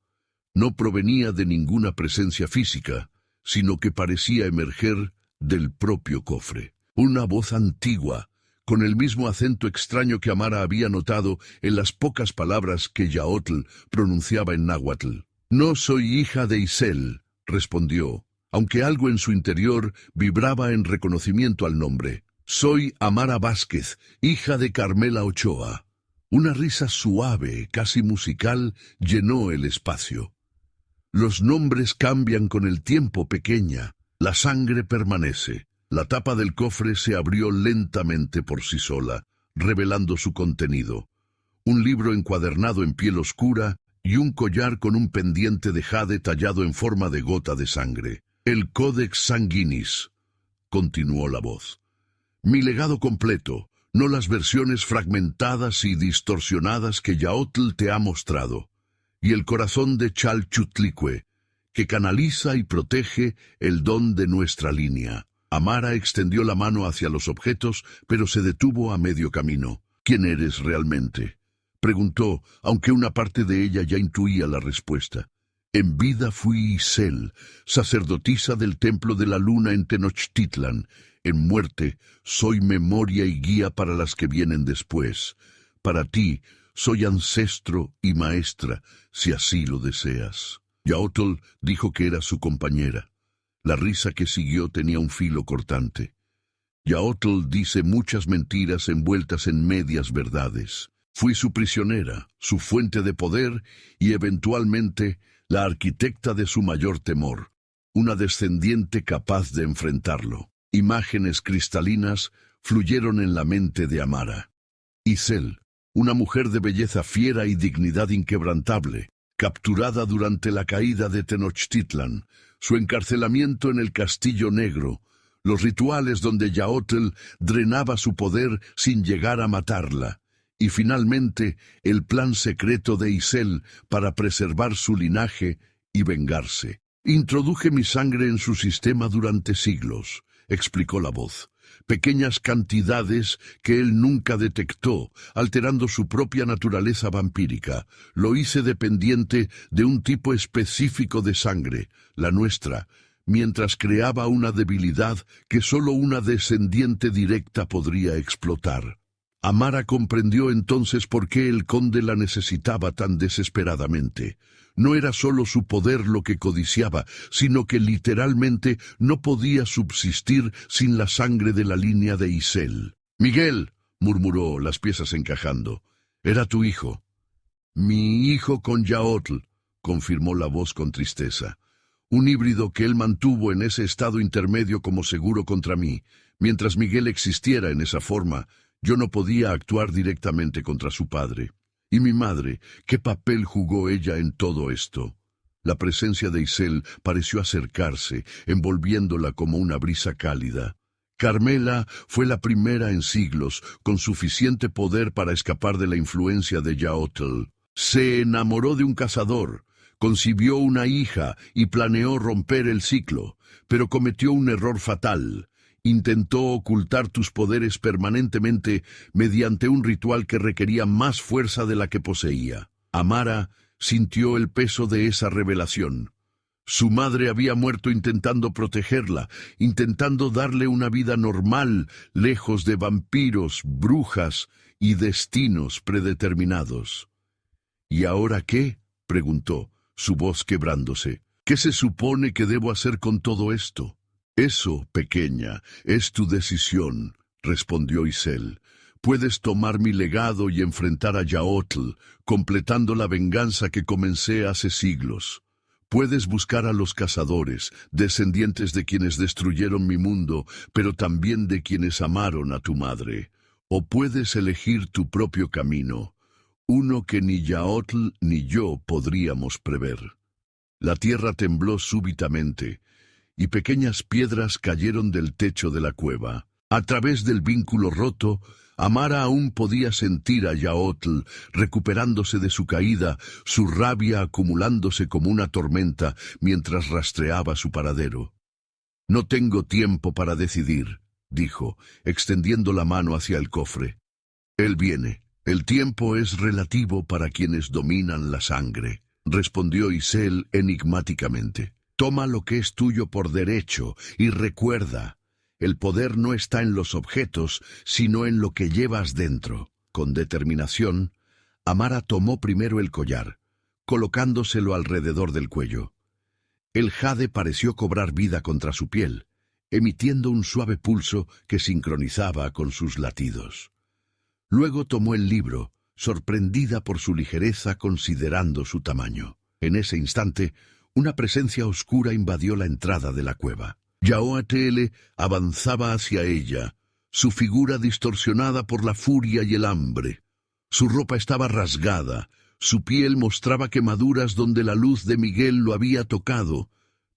No provenía de ninguna presencia física, sino que parecía emerger del propio cofre. Una voz antigua, con el mismo acento extraño que Amara había notado en las pocas palabras que Yaotl pronunciaba en náhuatl. «No soy hija de Isel», respondió, aunque algo en su interior vibraba en reconocimiento al nombre. «Soy Amara Vázquez, hija de Carmela Ochoa». Una risa suave, casi musical, llenó el espacio. «Los nombres cambian con el tiempo, pequeña. La sangre permanece». La tapa del cofre se abrió lentamente por sí sola, revelando su contenido. Un libro encuadernado en piel oscura y un collar con un pendiente de jade tallado en forma de gota de sangre. «El Codex Sanguinis», continuó la voz. «Mi legado completo, no las versiones fragmentadas y distorsionadas que Yaotl te ha mostrado. Y el corazón de Chalchutlicue, que canaliza y protege el don de nuestra línea». Amara extendió la mano hacia los objetos, pero se detuvo a medio camino. «¿Quién eres realmente?», preguntó, aunque una parte de ella ya intuía la respuesta. «En vida fui Isel, sacerdotisa del templo de la luna en Tenochtitlan. En muerte, soy memoria y guía para las que vienen después. Para ti, soy ancestro y maestra, si así lo deseas». Yaotl dijo que era su compañera. La risa que siguió tenía un filo cortante. «Yaotl dice muchas mentiras envueltas en medias verdades. Fui su prisionera, su fuente de poder y, eventualmente, la arquitecta de su mayor temor, una descendiente capaz de enfrentarlo». Imágenes cristalinas fluyeron en la mente de Amara. Isel, una mujer de belleza fiera y dignidad inquebrantable, capturada durante la caída de Tenochtitlan, su encarcelamiento en el Castillo Negro, los rituales donde Yaotl drenaba su poder sin llegar a matarla, y finalmente el plan secreto de Isel para preservar su linaje y vengarse. «Introduje mi sangre en su sistema durante siglos», explicó la voz. «Pequeñas cantidades que él nunca detectó, alterando su propia naturaleza vampírica. Lo hice dependiente de un tipo específico de sangre, la nuestra, mientras creaba una debilidad que solo una descendiente directa podría explotar». Amara comprendió entonces por qué el conde la necesitaba tan desesperadamente. No era solo su poder lo que codiciaba, sino que literalmente no podía subsistir sin la sangre de la línea de Isel. «Miguel», murmuró, las piezas encajando, «era tu hijo». «Mi hijo con Yaotl», confirmó la voz con tristeza. «Un híbrido que él mantuvo en ese estado intermedio como seguro contra mí. Mientras Miguel existiera en esa forma, yo no podía actuar directamente contra su padre. ¿Y mi madre? ¿Qué papel jugó ella en todo esto?». La presencia de Isel pareció acercarse, envolviéndola como una brisa cálida. Carmela fue la primera en siglos, con suficiente poder para escapar de la influencia de Yaotl. Se enamoró de un cazador, concibió una hija y planeó romper el ciclo, pero cometió un error fatal. Intentó ocultar tus poderes permanentemente mediante un ritual que requería más fuerza de la que poseía. Amara sintió el peso de esa revelación. Su madre había muerto intentando protegerla, intentando darle una vida normal, lejos de vampiros, brujas y destinos predeterminados. «¿Y ahora qué?», preguntó, su voz quebrándose. «¿Qué se supone que debo hacer con todo esto?». «Eso, pequeña, es tu decisión», respondió Isel. «Puedes tomar mi legado y enfrentar a Yaotl, completando la venganza que comencé hace siglos. Puedes buscar a los cazadores, descendientes de quienes destruyeron mi mundo, pero también de quienes amaron a tu madre. O puedes elegir tu propio camino, uno que ni Yaotl ni yo podríamos prever». La tierra tembló súbitamente, y pequeñas piedras cayeron del techo de la cueva. A través del vínculo roto, Amara aún podía sentir a Yaotl recuperándose de su caída, su rabia acumulándose como una tormenta mientras rastreaba su paradero. «No tengo tiempo para decidir», dijo, extendiendo la mano hacia el cofre. «Él viene. El tiempo es relativo para quienes dominan la sangre», respondió Isel enigmáticamente. «Toma lo que es tuyo por derecho y recuerda, el poder no está en los objetos, sino en lo que llevas dentro». Con determinación, Amara tomó primero el collar, colocándoselo alrededor del cuello. El jade pareció cobrar vida contra su piel, emitiendo un suave pulso que sincronizaba con sus latidos. Luego tomó el libro, sorprendida por su ligereza considerando su tamaño. En ese instante, una presencia oscura invadió la entrada de la cueva. Yaotl avanzaba hacia ella, su figura distorsionada por la furia y el hambre. Su ropa estaba rasgada, su piel mostraba quemaduras donde la luz de Miguel lo había tocado,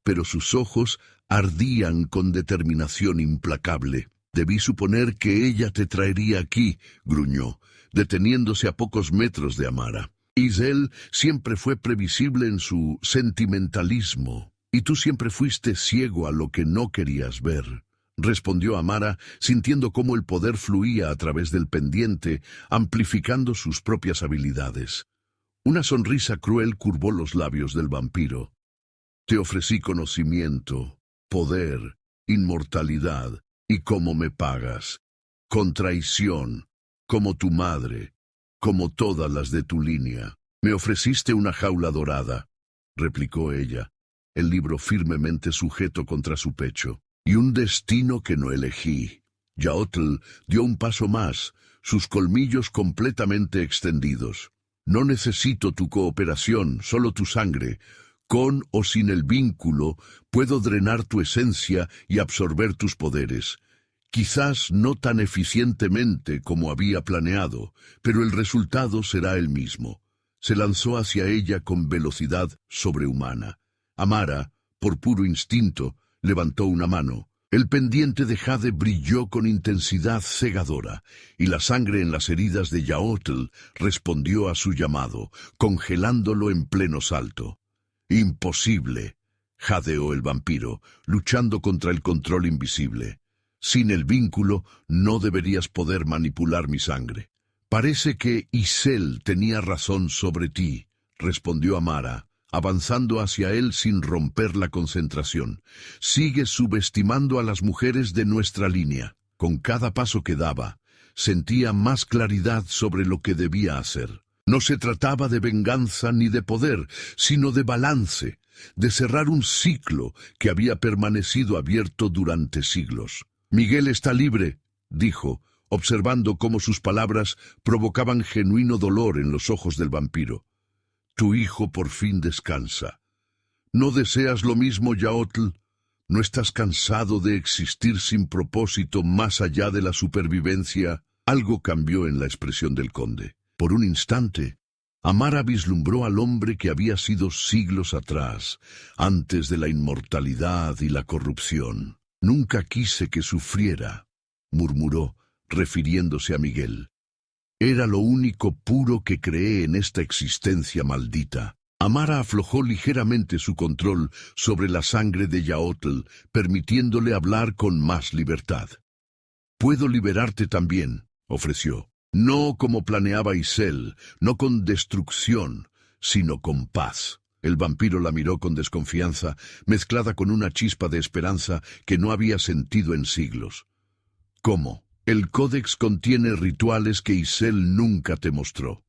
pero sus ojos ardían con determinación implacable. «Debí suponer que ella te traería aquí», gruñó, deteniéndose a pocos metros de Amara. «Isel siempre fue previsible en su sentimentalismo, y tú siempre fuiste ciego a lo que no querías ver», respondió Amara, sintiendo cómo el poder fluía a través del pendiente, amplificando sus propias habilidades. Una sonrisa cruel curvó los labios del vampiro. «Te ofrecí conocimiento, poder, inmortalidad, ¿y cómo me pagas? Con traición, como tu madre, como todas las de tu línea. Me ofreciste una jaula dorada», replicó ella, el libro firmemente sujeto contra su pecho. «Y un destino que no elegí». Yaotl dio un paso más, sus colmillos completamente extendidos. «No necesito tu cooperación, solo tu sangre. Con o sin el vínculo, puedo drenar tu esencia y absorber tus poderes. Quizás no tan eficientemente como había planeado, pero el resultado será el mismo». Se lanzó hacia ella con velocidad sobrehumana. Amara, por puro instinto, levantó una mano. El pendiente de jade brilló con intensidad cegadora, y la sangre en las heridas de Yaotl respondió a su llamado, congelándolo en pleno salto. «Imposible», jadeó el vampiro, luchando contra el control invisible. «Sin el vínculo no deberías poder manipular mi sangre». «Parece que Isel tenía razón sobre ti», respondió Amara, avanzando hacia él sin romper la concentración. «Sigues subestimando a las mujeres de nuestra línea». Con cada paso que daba, sentía más claridad sobre lo que debía hacer. No se trataba de venganza ni de poder, sino de balance, de cerrar un ciclo que había permanecido abierto durante siglos. «Miguel está libre», dijo, observando cómo sus palabras provocaban genuino dolor en los ojos del vampiro. «Tu hijo por fin descansa. ¿No deseas lo mismo, Yaotl? ¿No estás cansado de existir sin propósito más allá de la supervivencia?» Algo cambió en la expresión del conde. Por un instante, Amara vislumbró al hombre que había sido siglos atrás, antes de la inmortalidad y la corrupción. «Nunca quise que sufriera», murmuró, refiriéndose a Miguel. «Era lo único puro que creé en esta existencia maldita». Amara aflojó ligeramente su control sobre la sangre de Yaotl, permitiéndole hablar con más libertad. «Puedo liberarte también», ofreció. «No como planeaba Isel, no con destrucción, sino con paz». El vampiro la miró con desconfianza, mezclada con una chispa de esperanza que no había sentido en siglos. «¿Cómo? El códex contiene rituales que Isel nunca te mostró.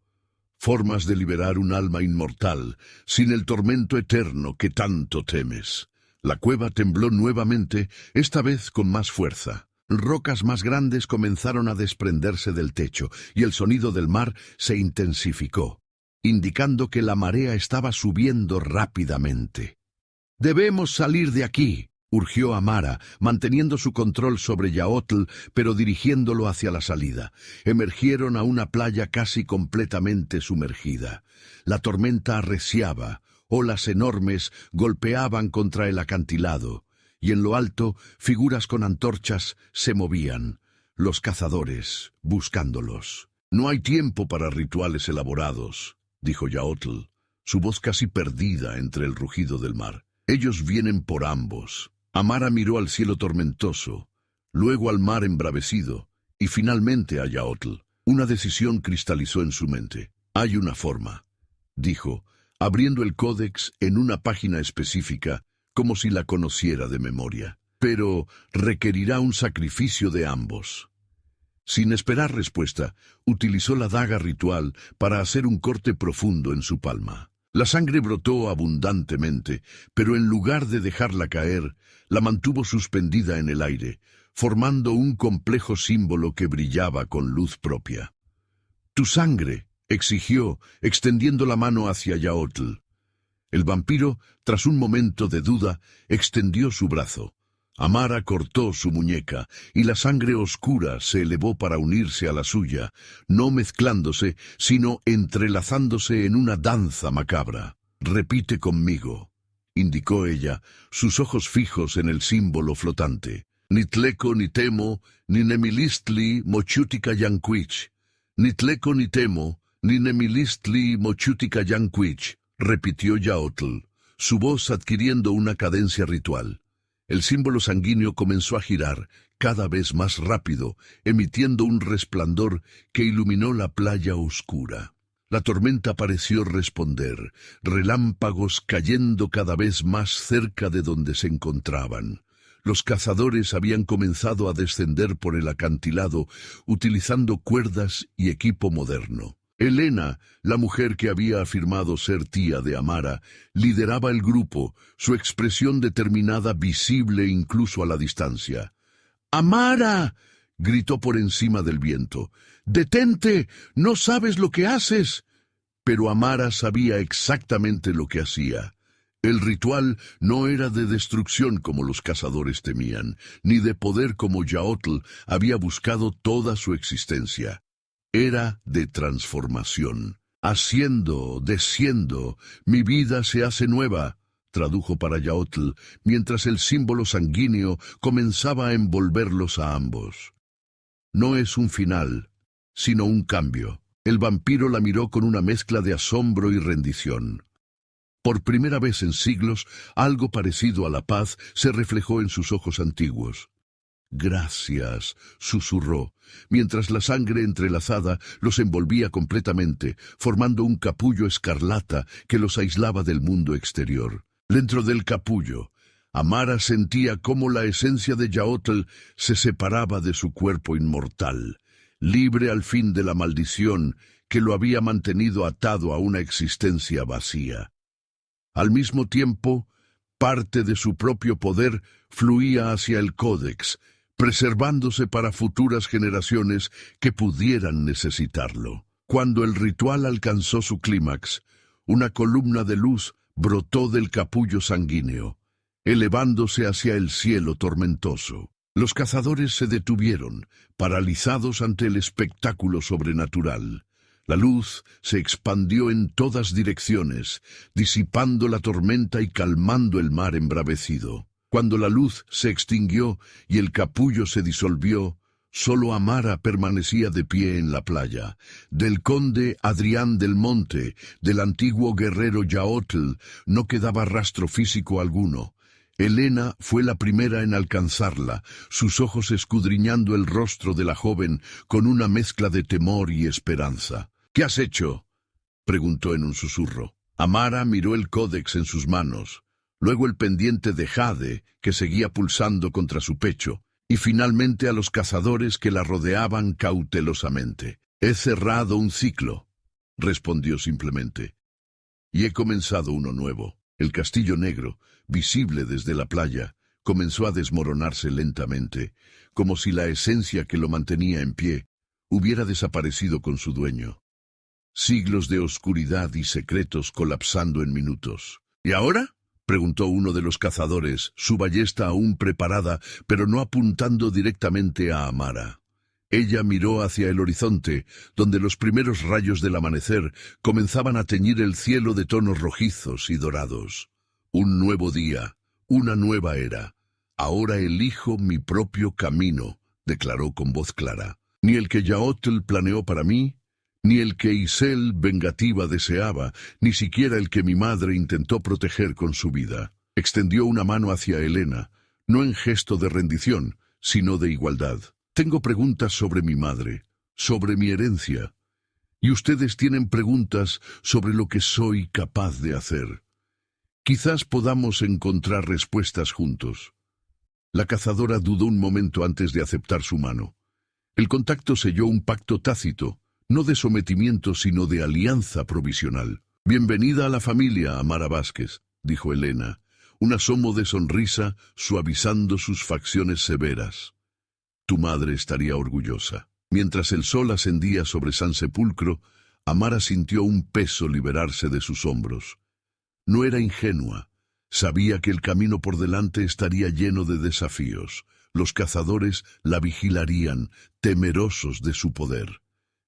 Formas de liberar un alma inmortal, sin el tormento eterno que tanto temes». La cueva tembló nuevamente, esta vez con más fuerza. Rocas más grandes comenzaron a desprenderse del techo, y el sonido del mar se intensificó, indicando que la marea estaba subiendo rápidamente. «Debemos salir de aquí», urgió Amara, manteniendo su control sobre Yaotl, pero dirigiéndolo hacia la salida. Emergieron a una playa casi completamente sumergida. La tormenta arreciaba, olas enormes golpeaban contra el acantilado, y en lo alto figuras con antorchas se movían. Los cazadores, buscándolos. No hay tiempo para rituales elaborados, dijo Yaotl, su voz casi perdida entre el rugido del mar. Ellos vienen por ambos. Amara miró al cielo tormentoso, luego al mar embravecido, y finalmente a Yaotl. Una decisión cristalizó en su mente. Hay una forma, dijo, abriendo el códex en una página específica, como si la conociera de memoria. Pero requerirá un sacrificio de ambos. Sin esperar respuesta, utilizó la daga ritual para hacer un corte profundo en su palma. La sangre brotó abundantemente, pero en lugar de dejarla caer, la mantuvo suspendida en el aire, formando un complejo símbolo que brillaba con luz propia. «Tu sangre», exigió, extendiendo la mano hacia Yaotl. El vampiro, tras un momento de duda, extendió su brazo. Amara cortó su muñeca, y la sangre oscura se elevó para unirse a la suya, no mezclándose, sino entrelazándose en una danza macabra. «Repite conmigo», indicó ella, sus ojos fijos en el símbolo flotante. «Nitleco ni temo, ni nemilistli mochutica yanquich. Nitleco ni temo, ni nemilistli mochutica yanquich», repitió Yaotl, su voz adquiriendo una cadencia ritual. El símbolo sanguíneo comenzó a girar, cada vez más rápido, emitiendo un resplandor que iluminó la playa oscura. La tormenta pareció responder, relámpagos cayendo cada vez más cerca de donde se encontraban. Los cazadores habían comenzado a descender por el acantilado, utilizando cuerdas y equipo moderno. Helena, la mujer que había afirmado ser tía de Amara, lideraba el grupo, su expresión determinada visible incluso a la distancia. «¡Amara!», gritó por encima del viento. «¡Detente! ¡No sabes lo que haces!». Pero Amara sabía exactamente lo que hacía. El ritual no era de destrucción como los cazadores temían, ni de poder como Yaotl había buscado toda su existencia. Era de transformación. «Haciendo, desciendo, mi vida se hace nueva», tradujo para Yaotl, mientras el símbolo sanguíneo comenzaba a envolverlos a ambos. «No es un final, sino un cambio». El vampiro la miró con una mezcla de asombro y rendición. Por primera vez en siglos, algo parecido a la paz se reflejó en sus ojos antiguos. «Gracias», susurró, mientras la sangre entrelazada los envolvía completamente, formando un capullo escarlata que los aislaba del mundo exterior. Dentro del capullo, Amara sentía cómo la esencia de Yaotl se separaba de su cuerpo inmortal, libre al fin de la maldición que lo había mantenido atado a una existencia vacía. Al mismo tiempo, parte de su propio poder fluía hacia el códex, preservándose para futuras generaciones que pudieran necesitarlo. Cuando el ritual alcanzó su clímax, una columna de luz brotó del capullo sanguíneo, elevándose hacia el cielo tormentoso. Los cazadores se detuvieron, paralizados ante el espectáculo sobrenatural. La luz se expandió en todas direcciones, disipando la tormenta y calmando el mar embravecido. Cuando la luz se extinguió y el capullo se disolvió, solo Amara permanecía de pie en la playa. Del conde Adrián del Monte, del antiguo guerrero Yaotl, no quedaba rastro físico alguno. Helena fue la primera en alcanzarla, sus ojos escudriñando el rostro de la joven con una mezcla de temor y esperanza. «¿Qué has hecho?», preguntó en un susurro. Amara miró el códex en sus manos, luego el pendiente de jade que seguía pulsando contra su pecho, y finalmente a los cazadores que la rodeaban cautelosamente. «He cerrado un ciclo», respondió simplemente, «y he comenzado uno nuevo». El castillo negro, visible desde la playa, comenzó a desmoronarse lentamente, como si la esencia que lo mantenía en pie hubiera desaparecido con su dueño. Siglos de oscuridad y secretos colapsando en minutos. «¿Y ahora?», preguntó uno de los cazadores, su ballesta aún preparada, pero no apuntando directamente a Amara. Ella miró hacia el horizonte, donde los primeros rayos del amanecer comenzaban a teñir el cielo de tonos rojizos y dorados. «Un nuevo día, una nueva era. Ahora elijo mi propio camino», declaró con voz clara. Ni el que Yaotl planeó para mí, ni el que Isel vengativa deseaba, ni siquiera el que mi madre intentó proteger con su vida. Extendió una mano hacia Helena, no en gesto de rendición, sino de igualdad. Tengo preguntas sobre mi madre, sobre mi herencia, y ustedes tienen preguntas sobre lo que soy capaz de hacer. Quizás podamos encontrar respuestas juntos. La cazadora dudó un momento antes de aceptar su mano. El contacto selló un pacto tácito, no de sometimiento sino de alianza provisional. «Bienvenida a la familia, Amara Vázquez», dijo Helena, un asomo de sonrisa suavizando sus facciones severas. «Tu madre estaría orgullosa». Mientras el sol ascendía sobre San Sepulcro, Amara sintió un peso liberarse de sus hombros. No era ingenua. Sabía que el camino por delante estaría lleno de desafíos. Los cazadores la vigilarían, temerosos de su poder.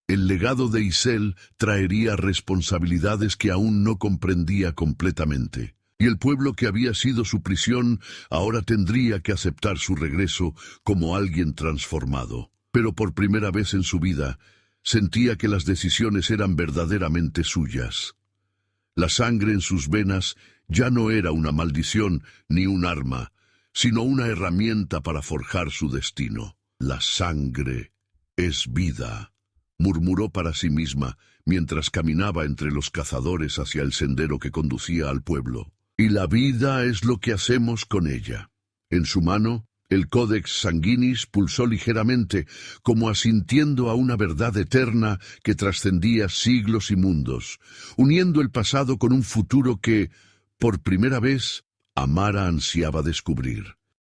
El legado de Isel traería responsabilidades que aún no comprendía completamente. Y el pueblo que había sido su prisión ahora tendría que aceptar su regreso como alguien transformado. Pero por primera vez en su vida, sentía que las decisiones eran verdaderamente suyas. La sangre en sus venas ya no era una maldición ni un arma, sino una herramienta para forjar su destino. «La sangre es vida», murmuró para sí misma mientras caminaba entre los cazadores hacia el sendero que conducía al pueblo. «Y la vida es lo que hacemos con ella». En su mano, el Codex Sanguinis pulsó ligeramente, como asintiendo a una verdad eterna que trascendía siglos y mundos, uniendo el pasado con un futuro que, por primera vez, Amara ansiaba descubrir.